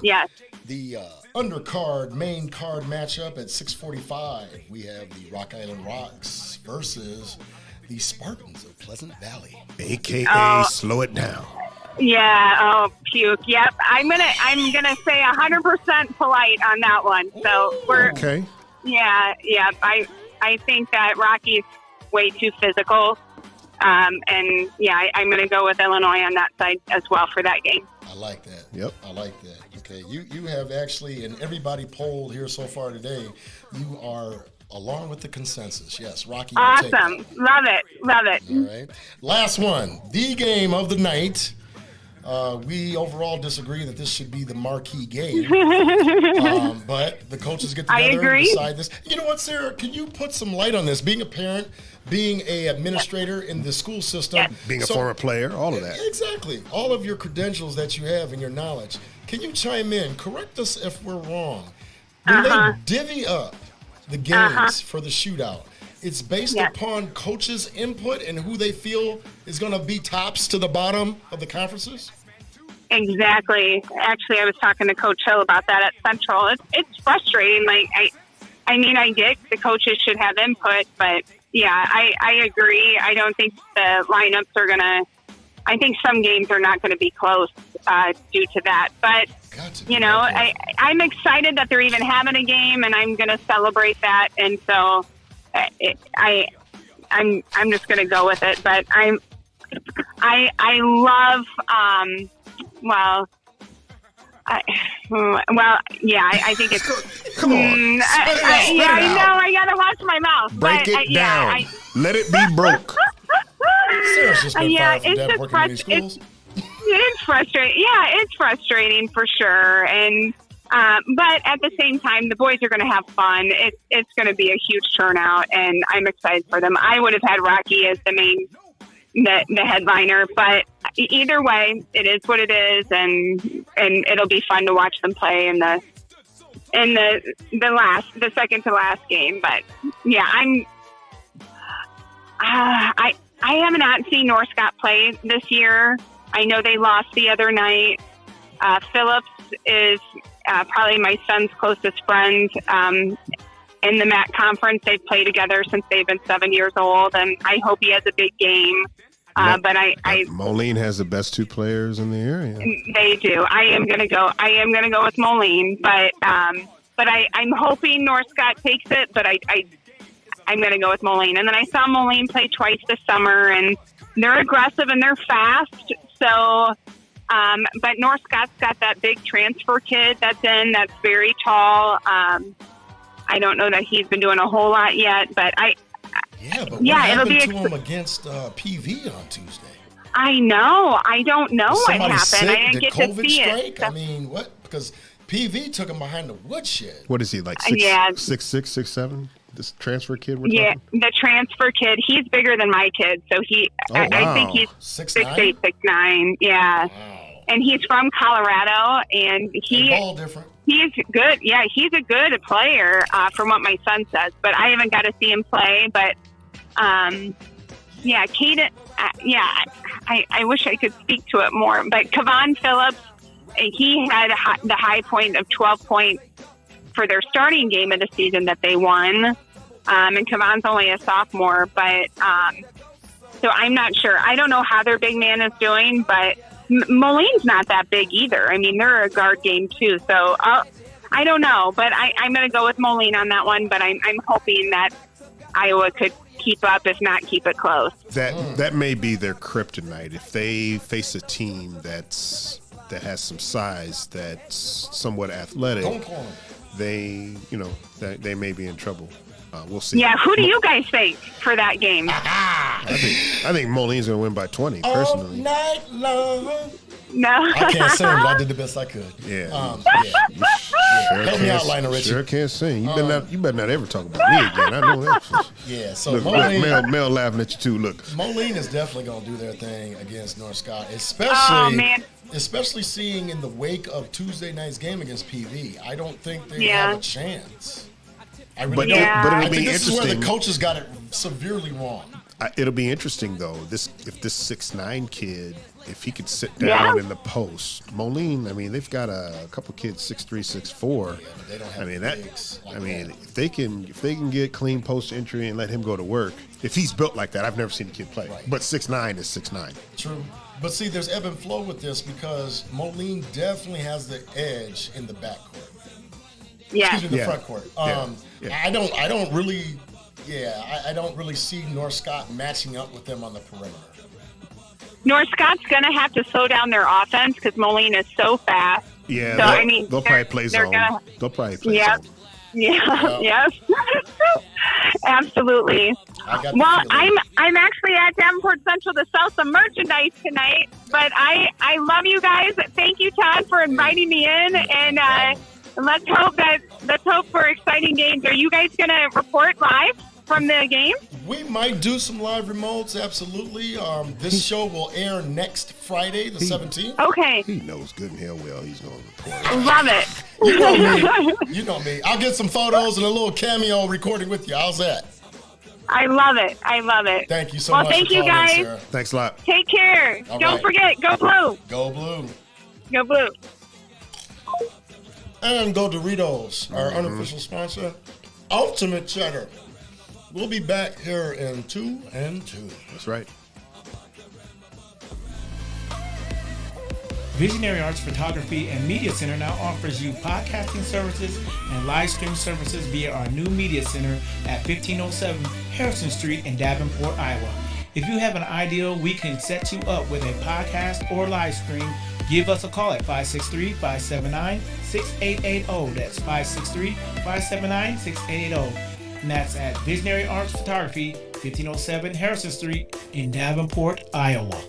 Yes. The undercard, main card matchup at 6:45, we have the Rock Island Rocks versus the Spartans of Pleasant Valley. AKA Slow It Down. Yeah. Oh, puke. Yep. I'm gonna say 100% polite on that one. So we're okay. Yeah. I think that Rocky's way too physical. And yeah, I'm gonna go with Illinois on that side as well for that game. I like that. Yep. I like that. Okay. You have actually, and everybody polled here so far today, you are along with the consensus. Yes, Rocky. Awesome. Love it. All right. Last one. The game of the night. We overall disagree that this should be the marquee game. But the coaches get together and decide this. You know what, Sarah? Can you put some light on this? Being a parent, being an administrator in the school system. Being a former player, all of that. Exactly. All of your credentials that you have and your knowledge. Can you chime in? Correct us if we're wrong. When they divvy up the games for the shootout, it's based upon coaches' input and who they feel is going to be tops to the bottom of the conferences? Exactly. Actually, I was talking to Coach Hill about that at Central. It's frustrating. Like, I get the coaches should have input, but yeah, I agree. I don't think the lineups are going to, I think some games are not going to be close due to that. But, you know, I'm excited that they're even having a game, and I'm going to celebrate that. And so I'm just going to go with it. But I love, I think it's. Come on. I know. I got to watch my mouth. Break it down. Let it be broke. Sarah's just been fired from Deb working in these schools. It's frustrating. Yeah, it's frustrating for sure. And but at the same time, the boys are going to have fun. It's going to be a huge turnout, and I'm excited for them. I would have had Rocky as the headliner, but either way, it is what it is, and it'll be fun to watch them play in the second to last game. But yeah, I have not seen Northcott play this year. I know they lost the other night. Phillips is probably my son's closest friend in the MAC conference. They've played together since they've been 7 years old, and I hope he has a big game. But Moline has the best two players in the area. They do. I am going to go with Moline, but I'm hoping Northcott takes it. But I'm going to go with Moline. And then I saw Moline play twice this summer, and they're aggressive and they're fast. So, but Northcott's got that big transfer kid that's very tall. I don't know that he's been doing a whole lot yet, but what happened to him against PV on Tuesday? I know. I don't know what happened. Sick? I didn't Did get COVID to see strike? it. I mean, what? Because PV took him behind the woodshed. What is he, like 6'6", 6'7"? This transfer kid we're talking? The transfer kid. He's bigger than my kid, so I think he's 6'8", 6'9". Yeah. Wow. And he's from Colorado, and they ball different. He's good. Yeah, he's a good player from what my son says, but I haven't got to see him play. But yeah, Caden. Yeah, I wish I could speak to it more. But Kevon Phillips, he had the high point of 12 points for their starting game of the season that they won. And Kevon's only a sophomore, but so I'm not sure. I don't know how their big man is doing, but Moline's not that big either. I mean, they're a guard game too, so I don't know. But I'm going to go with Moline on that one, but I'm hoping that Iowa could keep up, if not keep it close. That may be their kryptonite. If they face a team that has some size, that's somewhat athletic, they may be in trouble. We'll see. Yeah, who do you guys think for that game? I think Moline's going to win by 20, personally. All night long. No. I can't sing, but I did the best I could. Yeah. Yeah. Help me out, Lionel Richie. Sure can't sing. You better not ever talk about me again. I know that. Yeah, so Look, Moline, Mel laughing at you too. Look, Moline is definitely going to do their thing against North Scott, especially seeing in the wake of Tuesday night's game against PV. I don't think they have a chance. I really don't. But it'll I be think this is where interesting. the coaches got it severely wrong. It'll be interesting though. If this 6'9" kid, if he could sit down in the post, Moline. I mean, they've got a couple kids 6'3", 6'4". Yeah, but they don't have if they can get clean post entry and let him go to work, if he's built like that, I've never seen a kid play. Right. But 6'9" is 6'9". True. But see, there's ebb and flow with this because Moline definitely has the edge in the backcourt. Yeah. Excuse me, the front court. I don't really see North Scott matching up with them on the perimeter. North Scott's going to have to slow down their offense because Moline is so fast. Yeah, so, they'll probably play zone. They'll probably play zone. Yeah, yes. Absolutely. Well, I'm actually at Davenport Central to sell some merchandise tonight, but I love you guys. Thank you, Todd, for inviting me in, and let's hope for exciting games. Are you guys going to report live from the game? We might do some live remotes, absolutely. This show will air next Friday, the 17th. Okay. He knows good and hell well he's going to report. Love it. You know me. I'll get some photos and a little cameo recording with you. How's that? I love it. Thank you so much. Well, thank you guys. Sarah. Thanks a lot. Take care. Don't forget, go blue. Go blue. Go blue. And go Doritos, our unofficial sponsor. Ultimate Cheddar. We'll be back here in 2 and 2. That's right. Visionary Arts Photography and Media Center now offers you podcasting services and live stream services via our new media center at 1507 Harrison Street in Davenport, Iowa. If you have an idea, we can set you up with a podcast or live stream. Give us a call at 563-579-6880. That's 563-579-6880. And that's at Visionary Arts Photography, 1507 Harrison Street in Davenport, Iowa.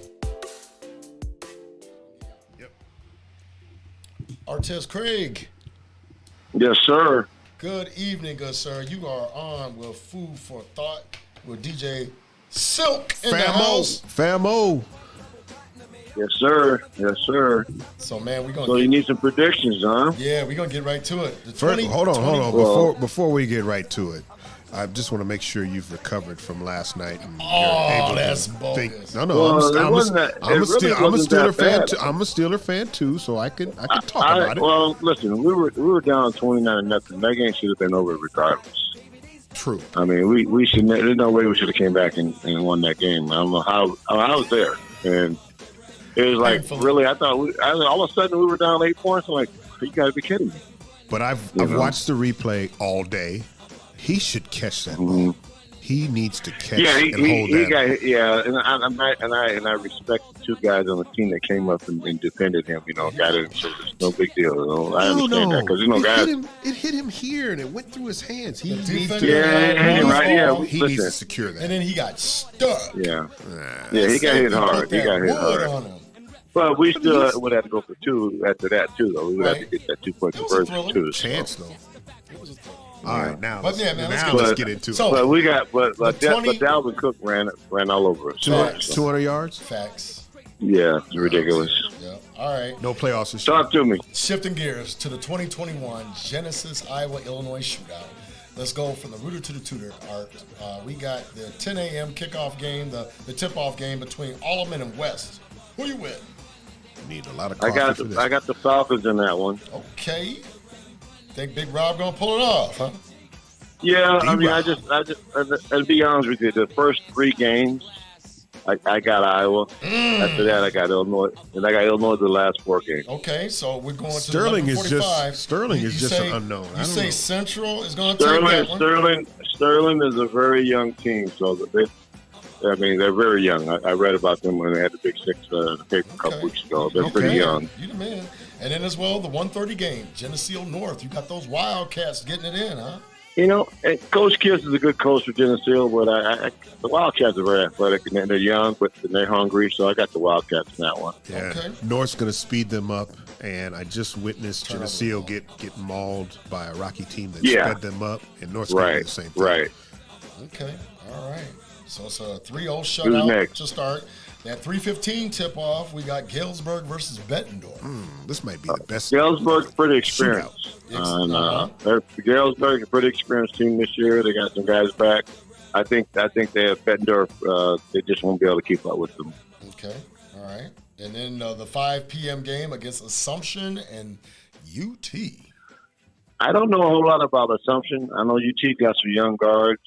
Artez Craig. Yes, sir. Good evening, good sir. You are on with Food for Thought with DJ Silk in the house. Famo. Yes, sir. Yes, sir. So, man, we're going So you need some predictions, huh? Yeah, we're going to get right to it. Hold on. Before we get right to it, I just want to make sure you've recovered from last night. And that's bogus. I'm a Steeler fan too, so I can talk about it. Well, listen, we were down 29-0. That game should have been over regardless. True. I mean, we should. There's no way we should have came back and won that game. I don't know how. I was there, and it was like really. I thought all of a sudden we were down 8 points. I'm like, you got to be kidding me. But I've watched the replay all day. He should catch that ball. He needs to catch and hold that. And I respect the two guys on the team that came up and defended him. Got it. So it's no big deal. I understand that because guys. It hit him here and it went through his hands. He needs to. He needs to secure that. And then he got stuck. Yeah. He got hit hard. On him. But we still would have to go for two after that too, though. We would have to get that 2-point conversion too. Chance though. It was a throw. All right, now let's get into it. But we got, but Dalvin Cook ran all over us. 200 yards. Facts. Yeah, it's ridiculous. Yeah, All right. No playoffs this year. Talk to me. Shifting gears to the 2021 Genesis Iowa-Illinois Shootout. Let's go from the rooter to the tutor, Art. We got the 10 a.m. kickoff game, the tip-off game between Alleman and West. Who you with? Need a lot of I coffee for this. got the Falcons in that one. Okay. Think Big Rob gonna pull it off, huh? Yeah, I mean, D-Rob. I'll be honest with you. The first 3 games, I got Iowa. After that, I got Illinois, and I got Illinois the last 4 games. Okay, so we're going to Sterling the is 11:45. just Sterling is just say, an unknown. I You don't say know. Central is going to take that one? Sterling is a very young team, so they're very young. I read about them when they had the Big Six in the paper a couple weeks ago. They're pretty young. You the man. And then as well, the 1:30 game, Geneseo North. You got those Wildcats getting it in, huh? You know, Coach Kiss is a good coach for Geneseo, but the Wildcats are very athletic, and they're young, but they're hungry, so I got the Wildcats in that one. Yeah. Okay. North's going to speed them up, and I just witnessed Turn over the Geneseo ball. get mauled by a Rocky team that Yeah. sped them up, and North's going to do Right, the same thing. right. Okay, all right. So it's a 3-0 Who's shutout next? to start. That 3:15 tip-off, we got Galesburg versus Bettendorf. This might be the best. Galesburg's pretty experienced. Uh-huh. Galesburg's a pretty experienced team this year. They got some guys back. I think they have Bettendorf. They just won't be able to keep up with them. Okay, all right. And then the 5 p.m. game against Assumption and UT. I don't know a whole lot about Assumption. I know UT got some young guards.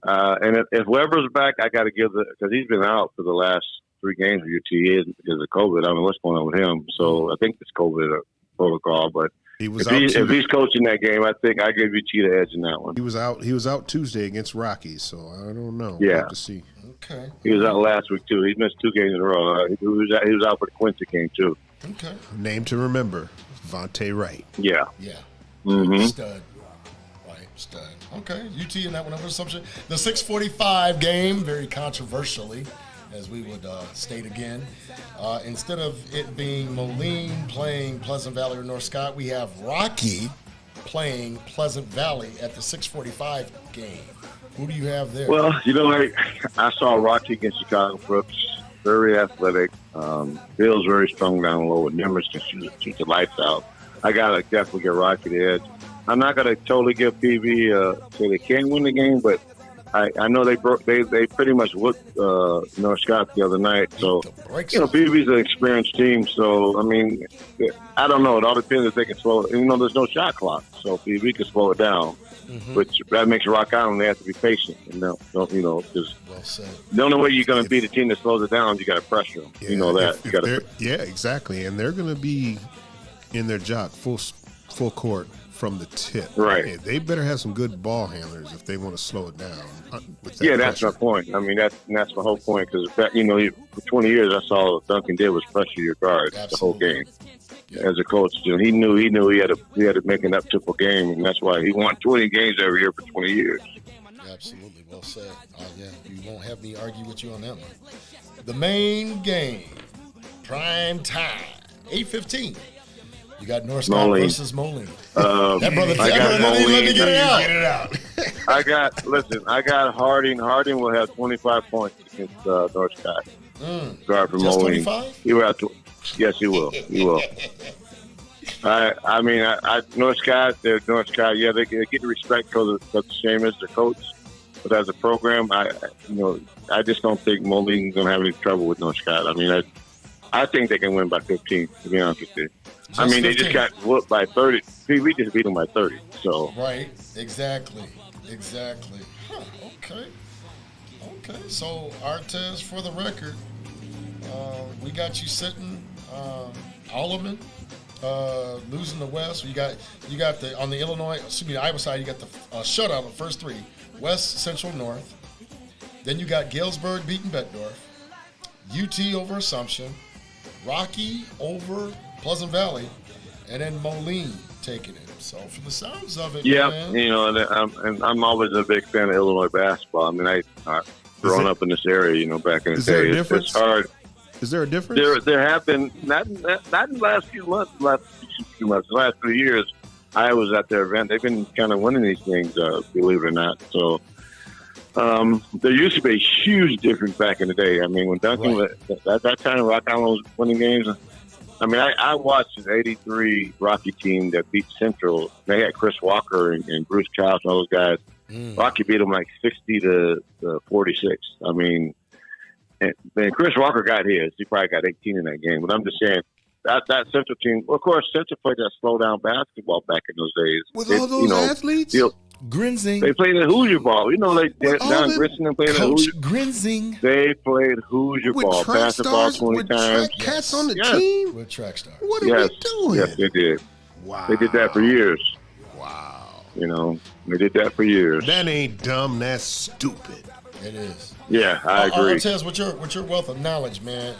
And if Weber's back, I got to give because he's been out for the last 3 games of UT because of COVID. I don't know what's going on with him. So I think it's COVID protocol. But He was if he's coaching that game, I think I give UT the edge in that one. He was out Tuesday against Rockies, so I don't know. Yeah. We'll have to see. Okay. He was out last week too. He missed 2 games in a row. He was out for the Quincy game too. Okay. Name to remember: Vontae Wright. Yeah. Yeah. Mm-hmm. Stud. Right, stud. Okay, UT in that one over Assumption. The 6:45 game, very controversially, as we would state again. Instead of it being Moline playing Pleasant Valley or North Scott, we have Rocky playing Pleasant Valley at the 6:45 game. Who do you have there? Well, you know, I saw Rocky against Chicago Brooks. Very athletic. Bill's very strong down low, and Nimmers can shoot the lights out. I gotta definitely get Rocky the edge. I'm not gonna totally give PV say they can't win the game, but I know they pretty much whooped North Scott the other night. So you know, PV's an experienced team. So I mean, I don't know. It all depends if they can slow it. You know, there's no shot clock, so PV can slow it down. Which that makes Rock Island. They have to be patient, and don't you know, because Well said. the only way you're going to beat a team that slows it down, you got to pressure them. You know that. If You gotta, yeah, exactly. And they're going to be in their jock full court from the tip. Right. Yeah, they better have some good ball handlers if they want to slow it down. With that yeah, that's my pressure. point. I mean, that's my whole point. Because you know, for 20 years, that's all Duncan did was pressure your guards the whole game. As a coach, he knew he had to make an up-tempo game, and that's why he won 20 games every year for 20 years. Absolutely, well said. Yeah, you won't have me argue with you on that one. The main game, prime time, 8:15. You got North Scott Moline. versus Moline. That brother, I got let me Moline. get it out. I got Harding. Harding will have 25 points against North Scott. Guard from Just Moline. 25? He will have to. Yes, he will. He will. I mean, North Scott. They're North Scott. Yeah, they get the respect because of Seamus, the coach. But as a program, I just don't think Moline's going to have any trouble with North Scott. I mean, I think they can win by 15. To be honest with you. I mean, 15. they just got whooped by 30. We just beat them by 30. So Right, exactly. Huh, okay. So, Artez, for the record, we got you sitting Alleman losing the West. You got the on the Iowa side. You got the shutout of the first 3: West, Central, North. Then you got Galesburg beating Bettendorf, UT over Assumption, Rocky over Pleasant Valley, and then Moline taking it. So from the sounds of it, yeah, man, you know, and I'm always a big fan of Illinois basketball. I mean, I growing up in this area, you know, back in the Is there day, a difference? it's hard. Is there a difference? There have been not in the last few months, the last 3 years. I was at their event. They've been kind of winning these things, believe it or not. So There used to be a huge difference back in the day. I mean, when Duncan, at that time, Rock Island was winning games. I mean, I watched the '83 Rocky team that beat Central. They had Chris Walker and Bruce Childs and all those guys. Rocky beat them like 60 to 46. I mean, and Chris Walker got his. He probably got 18 in that game. But I'm just saying, that Central team, well, of course, Central played that slow down basketball back in those days. With all those athletes? Grinzing. They played the Hoosier ball. You know, Don Grissom played the Coach Hoosier. Grinzing. They played Hoosier With ball, track passed the ball stars, 20 with times. track cats on the Yes. team? With track stars. What are Yes, we doing? yes, they did. Wow. They did that for years. Wow. You know, they did that for years. That ain't dumb. That's stupid. It is. Yeah, I agree. Tez, with your wealth of knowledge, man,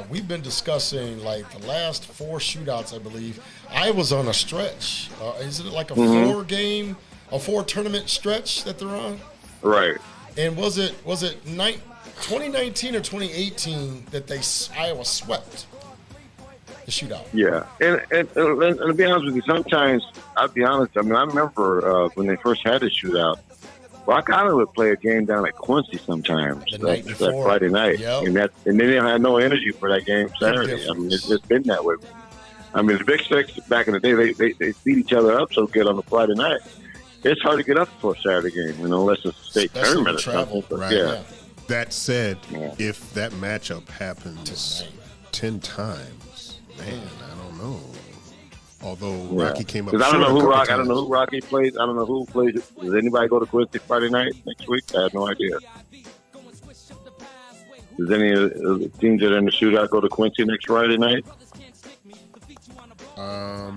we've been discussing like the last 4 shootouts, I believe. I was on a stretch. Is it like a 4-tournament stretch that they're on? Right. And was it 2019 or 2018 that Iowa swept the shootout? Yeah, and to be honest with you, sometimes I'll be honest. I mean, I remember when they first had the shootout. Rock Island would play a game down at Quincy sometimes that Friday night, and then they had no energy for that game Saturday. I mean, it's just been that way. I mean, the Big Six back in the day, they beat each other up so good on the Friday night. It's hard to get up for a Saturday game, unless it's a state tournament or something. But Right. yeah. That said, if that matchup happens 10 times, man, I don't know. Although Rocky came up short I don't know who times. I don't know who Rocky plays. I don't know who plays. Does anybody go to Quincy Friday night next week? I have no idea. Does any of the teams that are in the shootout go to Quincy next Friday night? That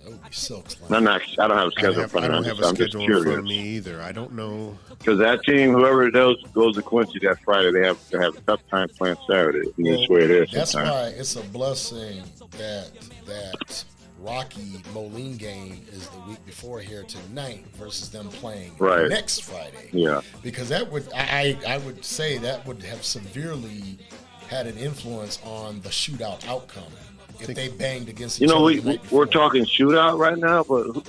would be Silks. I don't have a schedule for I don't have a I'm just schedule in front of curious. me either. I don't know. Because that team, whoever goes to Quincy that Friday, they have a tough time playing Saturday. And that's the way it is. That's sometimes. why it's a blessing that Rocky Moline game is the week before here tonight versus them playing next Friday. Yeah. Because that would I would say that would have severely had an influence on the shootout outcome if they banged against each other. We're talking shootout right now, but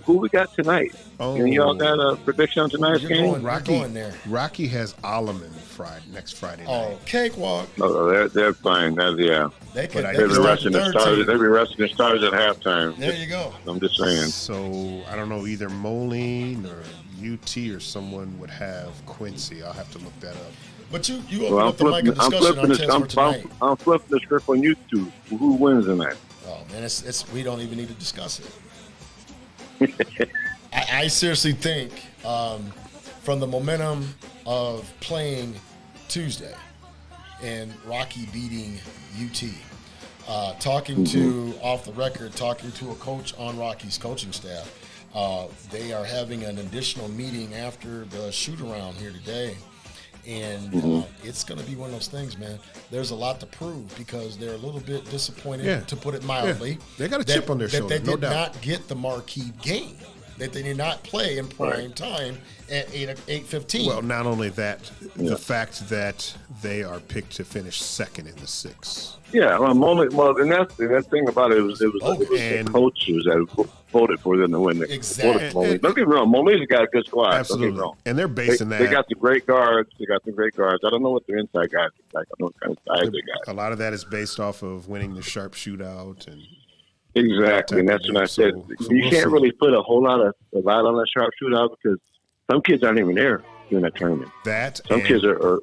who we got tonight? Oh. And y'all got a prediction on tonight's game? You're going there. Rocky has Alleman next Friday night. Oh, cakewalk. Oh, they're fine. They'll be resting the stars. They'll be resting the stars at halftime. There you go. I'm just saying. So I don't know, either Moline or UT or someone would have Quincy. I'll have to look that up. But you open up the mic of discussion on Tez for tonight. I'm flipping the script on YouTube. Who wins in that? Oh man, it's we don't even need to discuss it. I seriously think from the momentum of playing Tuesday and Rocky beating UT, talking to off the record, talking to a coach on Rocky's coaching staff, they are having an additional meeting after the shoot around here today. And it's going to be one of those things, man. There's a lot to prove because they're a little bit disappointed, to put it mildly. Yeah. They got a chip on their shoulder, That they no did doubt. not get the marquee game. That they did not play in prime time at 8:15. Well, not only that, the fact that they are picked to finish second in the 6. Yeah, and that's the thing about it. It was the coaches that voted for them to win. Exactly. Don't get me wrong. Moline's got a good squad. Absolutely. Don't get me wrong. And they're basing They that. got the great guards. I don't know what their inside guys look like. I don't know what kind of size they got. A lot of that is based off of winning the sharp shootout and Exactly, and that's what I said. So You we'll can't see. really put a lot on that sharp shootout because some kids aren't even there during that tournament. Some kids are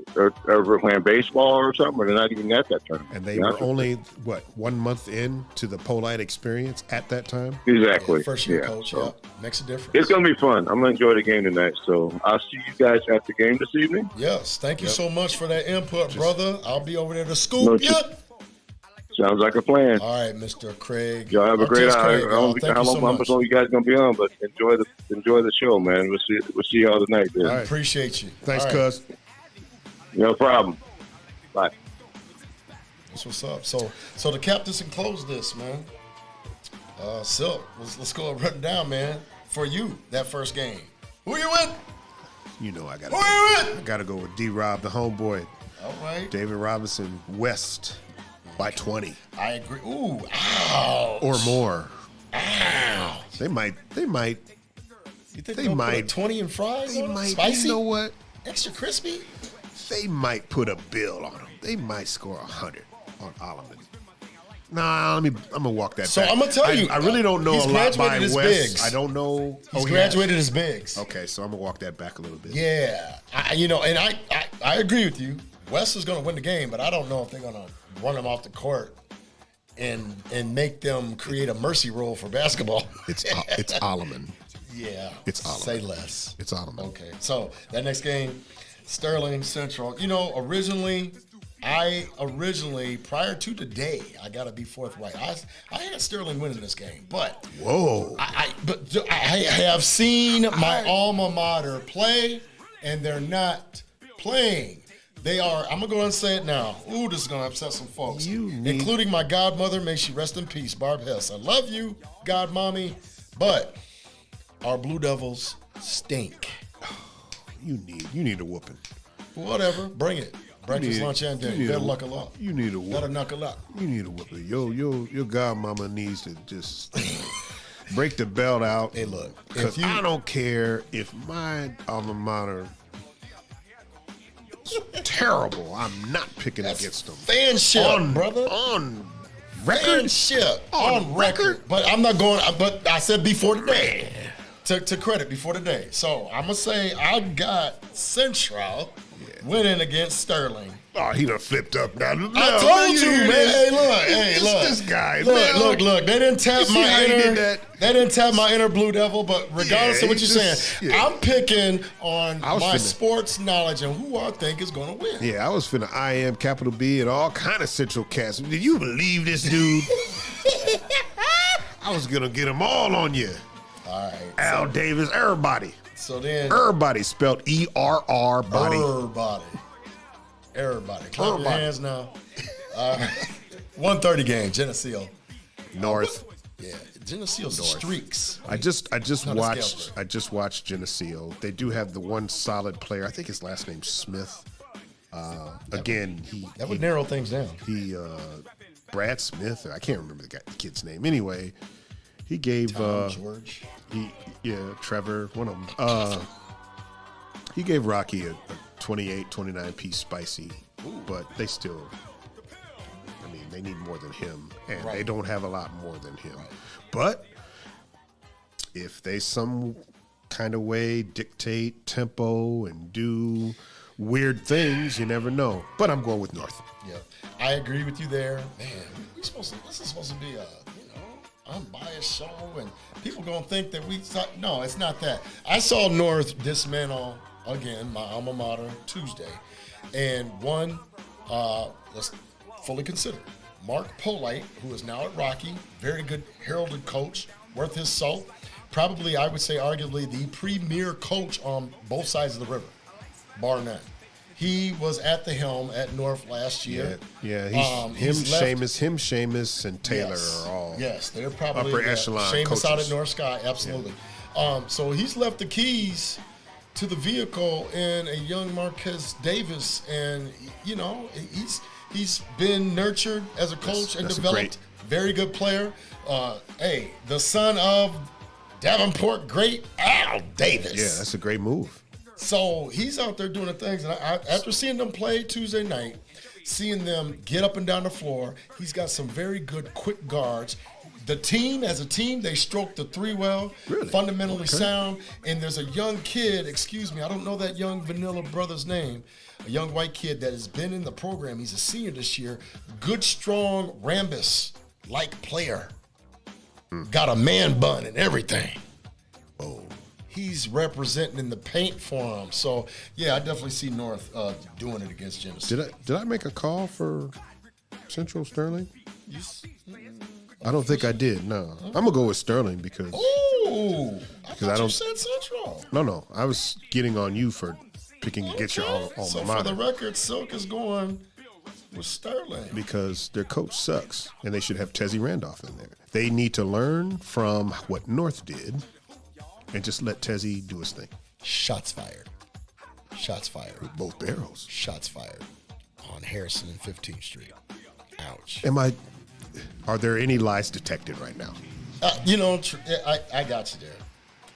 playing baseball or something, or they're not even at that tournament. And they were only 1 month in to the Polite experience at that time. Exactly. First year coach, makes a difference. It's going to be fun. I'm going to enjoy the game tonight. So I'll see you guys at the game this evening. Yes, thank you so much for that input, brother. I'll be over there to scoop you. Sounds like a plan. All right, Mr. Craig. Y'all have a great Craig, I don't know how much long you guys gonna be on, but enjoy the show, man. We'll see y'all tonight. Then. All right. Appreciate you. Thanks, All cuz. No problem. Bye. That's what's up. So to cap this and close this, man. Silk, let's go and run it down, man. For you, that first game. Who you with? You know I got Who you with? to go with D-Rob, the homeboy. All right. David Robinson, West by 20. I agree. Ooh, ow. Or more. Ow. They might. You think they might 20 and fries? They might. Spicy? You know what? Extra crispy? They might put a bill on them. They might score 100 on Alleman. Nah, I'm gonna walk that So back. I'm gonna tell you, I really don't know he's a lot by graduated as West. bigs. I don't know. He's he graduated has. as bigs. Okay, so I'm gonna walk that back a little bit. Yeah, and I agree with you. West is going to win the game, but I don't know if they're going to run them off the court and make them create a mercy rule for basketball. It's Alleman. Yeah, It's Alleman. Say less. It's Alleman. Okay, so that next game, Sterling Central. Originally, prior to today, I got to be forthright. I had Sterling winning this game, but Whoa. I have seen my alma mater play, and they're not playing. They are. I'm gonna go ahead and say it now. Ooh, this is gonna upset some folks, including my godmother. May she rest in peace, Barb Hess. I love you, godmommy, but our Blue Devils stink. You need a whooping. Whatever, bring it. Breakfast, lunch, and dinner. Better knuckle up. You need a whooping. Better knuckle up. You need a whooping. Your godmama needs to just break the belt out. Hey, look, because I don't care if my alma mater is terrible. I'm not picking against them. Fanship, brother. On record. Fanship. On record. But I'm not going. But I said before today. To credit before today. So I'm gonna say I got Central winning against Sterling. Oh, he done flipped up now. I told you, man. Hey, look. This guy. Look. They didn't tap my inner. They didn't tap my inner Blue Devil. But regardless of what you're saying, I'm picking on my sports knowledge and who I think is going to win. Yeah, I was finna I am capital B and all kind of Central cats. Did you believe this dude? I was gonna get them all on you. All right. Al Davis, everybody. So then, everybody spelled ERR body. Everybody. Clap your hands now. 1:30 game, Geneseo. North. Yeah, Geneseo's the streaks. I just watched Geneseo. They do have the one solid player. I think his last name's Smith. Again, that would narrow things down. Brad Smith. I can't remember the kid's name. Anyway, he gave George. Trevor, one of them. He gave Rocky a 28, 29 piece spicy, but they still, they need more than him, and they don't have a lot more than him. Right. But if they some kind of way dictate tempo and do weird things, you never know. But I'm going with North. Yeah, I agree with you there. Man, this is supposed to be a unbiased show, and people gonna think that we thought. No, it's not that. I saw North dismantle again my alma mater Tuesday, and let's fully consider Mark Polite, who is now at Rocky, very good heralded coach, worth his salt. Probably, I would say, arguably the premier coach on both sides of the river, bar none. He was at the helm at North last year. Yeah. Seamus, and Taylor are all. Yes, they're probably upper echelon Seamus coaches. out at North Sky, absolutely. Yeah. So he's left the keys to the vehicle in a young Marquez Davis, and he's been nurtured as a coach and developed. Very good player. The son of Davenport great Al Davis. Yeah, that's a great move. So he's out there doing the things, and after seeing them play Tuesday night, seeing them get up and down the floor, he's got some very good quick guards. The team, as a team, they stroke the three well, fundamentally sound, and there's a young kid, I don't know that young Vanilla brother's name, a young white kid that has been in the program. He's a senior this year. Good, strong, Rambus-like player. Got a man bun and everything. Oh. He's representing in the paint for him. So, yeah, I definitely see North doing it against Geneseo. Did I make a call for Central Sterling? I don't think I did, no. I'm going to go with Sterling because... Ooh! I thought you said Central. No. I was getting on you for picking against your alma mater. So, for the record, Silk is going with Sterling. Because their coach sucks, and they should have Tezzy Randolph in there. They need to learn from what North did and just let Tezzy do his thing. Shots fired. With both barrels. Shots fired on Harrison and 15th Street. Ouch. Are there any lies detected right now? I got you there.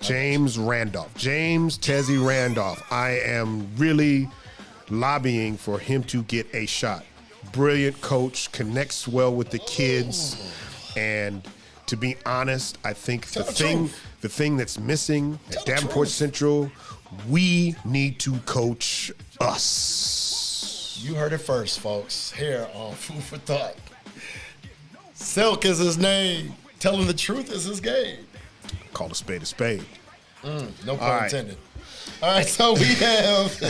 James Randolph. James Tezzy Randolph. I am really lobbying for him to get a shot. Brilliant coach, connects well with the kids, and to be honest, I think the thing that's missing at Davenport Central, we need to coach us. You heard it first, folks. Here on Food for Thought. Silk is his name. Telling the truth is his game. Call a spade a spade. No pun intended. All right, so we have.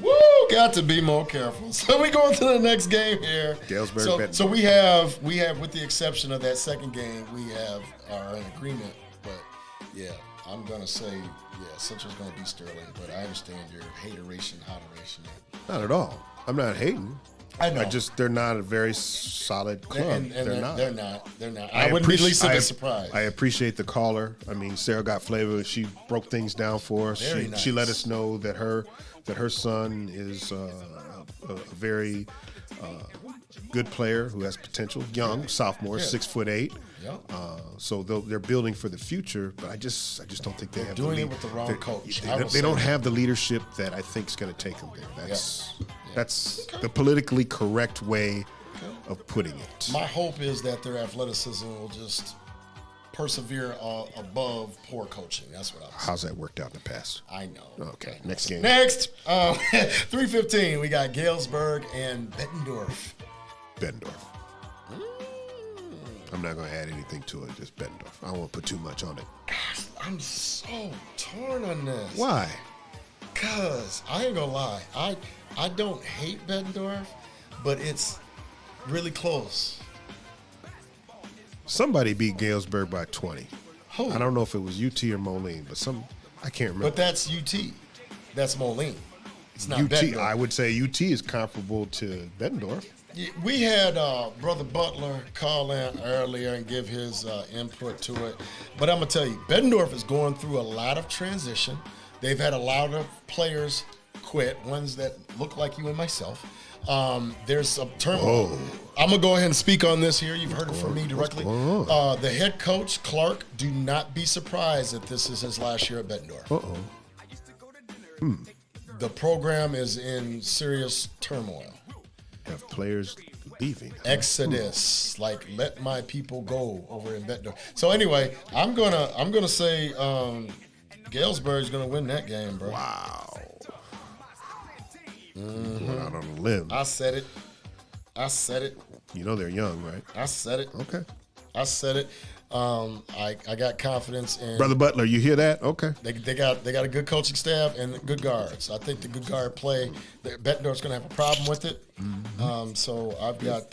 Woo, got to be more careful. So we go into the next game here. Galesburg. So we have, with the exception of that second game, we are in agreement. But yeah, I'm gonna say Central's gonna beat Sterling. But I understand your hateration. Not at all. I'm not hating. I know. They're not a very solid club. And they're not. They're not. I wouldn't be least a bit surprised. I appreciate the caller. I mean, Sarah got flavor. She broke things down for us. Very nice. She let us know that her son is a very good player who has potential. Young, sophomore, 6'8". Yep. So they're building for the future, but I just don't think they have doing it with the wrong coach. They don't have the leadership that I think is going to take them there. That's the politically correct way of putting it. My hope is that their athleticism will just persevere above poor coaching. That's what I'm saying. How's that worked out in the past? I know. Okay, next game. Next, 3:15, we got Galesburg and Bettendorf. I'm not going to add anything to it, just Bettendorf. I don't want to put too much on it. Gosh, I'm so torn on this. Why? Because I ain't going to lie. I don't hate Bettendorf, but it's really close. Somebody beat Galesburg by 20. Who? I don't know if it was UT or Moline, but I can't remember. But that's UT. That's Moline. It's not UT. Bettendorf. I would say UT is comparable to Bettendorf. We had Brother Butler call in earlier and give his input to it. But I'm going to tell you, Bettendorf is going through a lot of transition. They've had a lot of players quit, ones that look like you and myself. There's some turmoil. I'm going to go ahead and speak on this here. You've heard it from me directly. The head coach, Clark, do not be surprised that this is his last year at Bettendorf. The program is in serious turmoil. Have players leaving. Exodus, like let my people go over in Bettendorf. So anyway, I'm gonna say Galesburg's gonna win that game, bro. Wow. Going out on a limb. I said it. You know they're young, right? I said it. Okay. I said it. I got confidence in Brother Butler. You hear that? Okay. They got a good coaching staff and good guards. I think the good guard play. Bettendorf's gonna have a problem with it. So I've got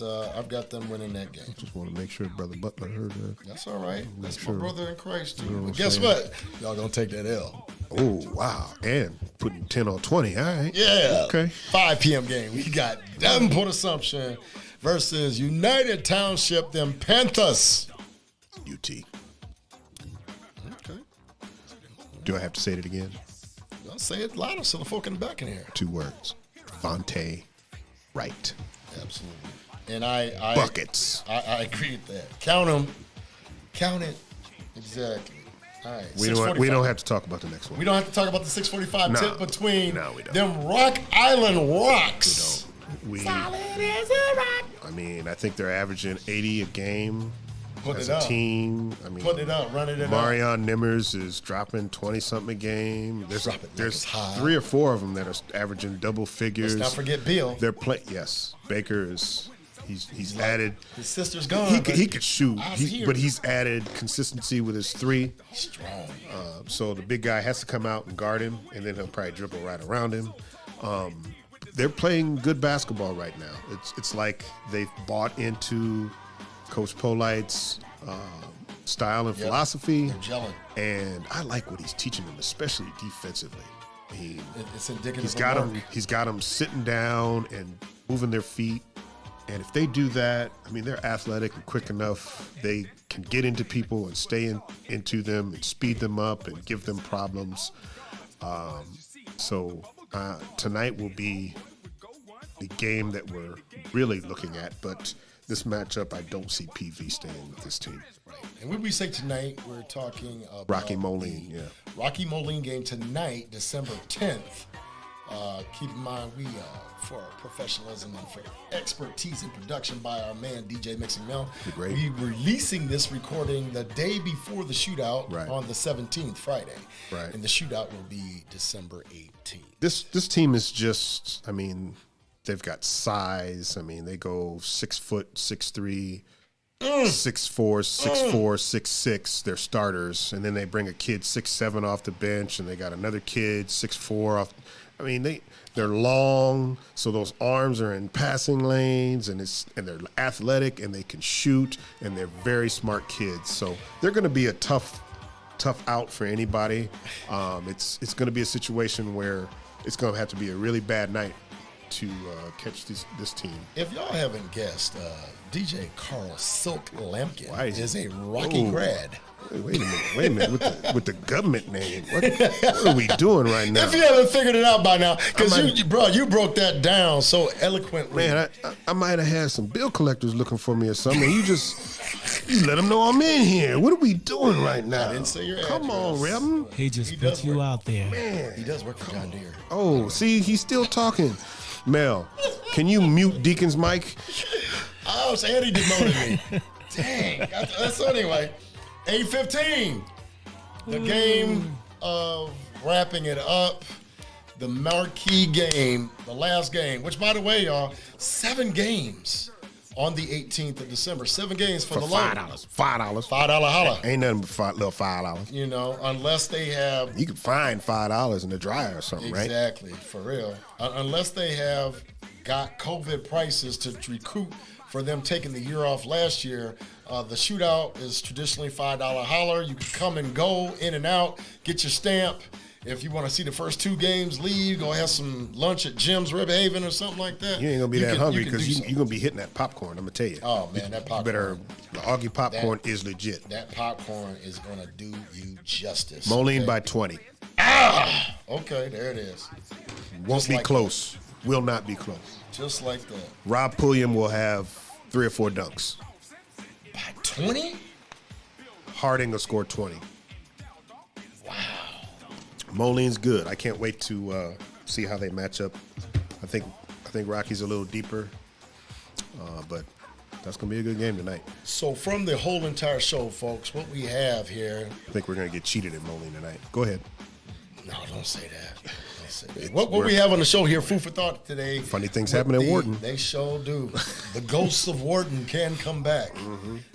them winning that game. Just want to make sure Brother Butler heard that. That's all right. That's sure. my brother in Christ too. You know what But I'm guess saying? what? Y'all gonna take that L. Oh wow! And putting 10 on 20. All right. Yeah. Okay. 5 p.m. game. We got Davenport Assumption versus United Township, them Panthers. UT. Okay. Do I have to say it again? I'll say it louder so the folk in the back can hear. 2 words. Vontae Wright. Absolutely. And I Buckets. I agree with that. Count them. Count it. Exactly. All right. We don't have to talk about the next one. We don't have to talk about the 6:45 tip between we don't. them Rock Island Rocks. Solid as a rock. I mean, I think they're averaging 80 a game Put as it a up. team. I mean, Put it up. Running it up. Marion Nimmers is dropping 20-something a game. There's high. 3 or 4 of them that are averaging double figures. Let's not forget Bill. They're yes. Baker is he's added. His sister's gone. He could shoot, I was here. but he's added consistency with his 3. Strong. So the big guy has to come out and guard him, and then he'll probably dribble right around him. They're playing good basketball right now. It's like they've bought into Coach Polite's style and philosophy. They're gelling. And I like what he's teaching them, especially defensively. It's indicative. He's got them sitting down and moving their feet. And if they do that, I mean, they're athletic and quick enough. They can get into people and stay into them and speed them up and give them problems. So tonight will be the game that we're really looking at. But this matchup, I don't see PV staying with this team. Right. And when we say tonight, we're talking about Rocky Moline, yeah. Rocky Moline game tonight, December 10th. Keep in mind, we for our professionalism and for expertise in production by our man DJ Mixing Mel, Great. we releasing this recording the day before the shootout Right. on the 17th, Friday. Right. And the shootout will be December 18th. This team is just, I mean, they've got size. I mean, they go 6 foot, 6'3", 6'4", 6'4", 6'6", they're starters. And then they bring a kid 6'7" off the bench, and they got another kid 6'4" off. I mean, they're long, so those arms are in passing lanes, and they're athletic, and they can shoot, and they're very smart kids. So they're going to be a tough out for anybody. It's going to be a situation where it's going to have to be a really bad night to catch this team. If y'all haven't guessed, DJ Carl Silk Lampkin Why is a Rocky grad. Wait a minute, with the government name. What are we doing right now? If you haven't figured it out by now, because you broke that down so eloquently. Man, I might have had some bill collectors looking for me or something. You let them know I'm in here. What are we doing right now? I didn't say your Come on, address. Reb. He just put you out there. Man. He does work for John Deere. Oh, see, he's still talking. Mel, can you mute Deacon's mic? Oh, so Eddie demoted me. Dang. So anyway, 8:15. The game of wrapping it up. The marquee game, the last game, which, by the way, y'all, 7 games on the 18th of December. 7 games for the low. $5. $5. $5 holla. Ain't nothing but little $5. You know, unless they have You can find $5 in the dryer or something, right? exactly, for real. Unless they have got COVID prices to recoup for them taking the year off last year. The shootout is traditionally $5 holler. You can come and go, in and out, get your stamp. If you want to see the first 2 games, leave, go have some lunch at Jim's Rib Haven or something like that. You ain't gonna be that hungry can do because something. you're gonna be hitting that popcorn. I'm gonna tell you. Oh man, that popcorn. The Augie popcorn is legit. That popcorn is gonna do you justice. Moline okay? by 20. Okay, there it is. Won't Just be like close. Will not be close. Just like that. Rob Pulliam will have 3 or 4 dunks. By 20? Harding will score 20. Wow. Moline's good. I can't wait to see how they match up. I think Rocky's a little deeper, but that's gonna be a good game tonight. So from the whole entire show, folks, what we have here. I think we're gonna get cheated at Moline tonight. Go ahead. No, don't say that. Don't say that. What we have on the show here, food for thought today. Funny things happen at Wharton. They sure do. The ghosts of Wharton can come back.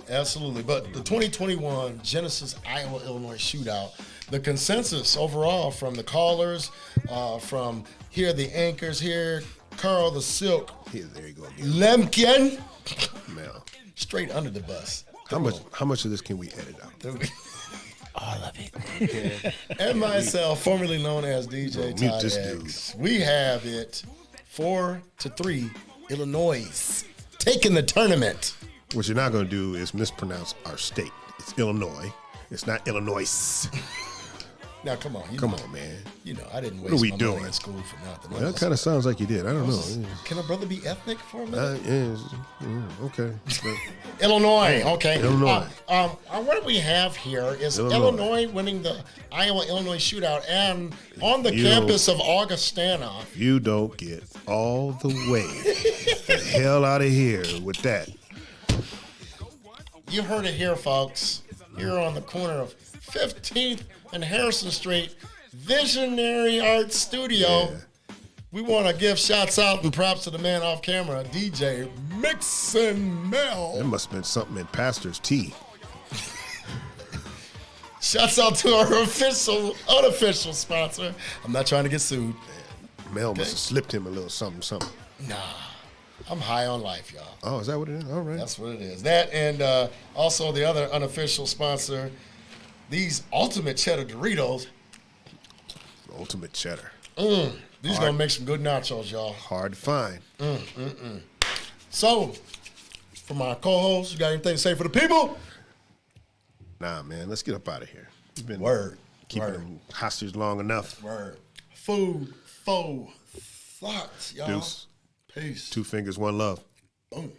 Absolutely. But the 2021 Genesis Iowa-Illinois shootout, the consensus overall from the callers, from here the anchors here, Carl the Silk, Here, there you go. Lemkin, Mel. straight under the bus. How much of this can we edit out? All of it. And myself, formerly known as DJ Mute Todd this X. We have it 4-3, Illinois taking the tournament. What you're not gonna do is mispronounce our state. It's Illinois. It's not Illinois. Now, come on. Come on, man. You know, I didn't What waste are we my doing? money in school for nothing. Well, that kind of sounds like you did. I don't know. Can a brother be ethnic for a minute? Okay. Illinois, okay. Illinois. What we have here is Illinois winning the Iowa-Illinois shootout, and on the You campus of Augustana. You don't get all the way the hell out of here with that. You heard it here, folks. Here on the corner of 15th and Harrison Street, Visionary Art Studio. Yeah. We want to give shouts out and props to the man off camera, DJ Mixon Mel. There must have been something in Pastor's tea. Shouts out to our unofficial sponsor. I'm not trying to get sued. Mel must have slipped him a little something. Nah, I'm high on life, y'all. Oh, is that what it is? All right. That's what it is. That and also the other unofficial sponsor, these Ultimate Cheddar Doritos. Ultimate cheddar. These gonna make some good nachos, y'all. Hard to find. So, for my co-host, you got anything to say for the people? Nah, man. Let's get up out of here. We've been Word. keeping them hostage long enough. Word. Food, faux thoughts, y'all. Deuce. Peace. 2 fingers, 1 love. Boom.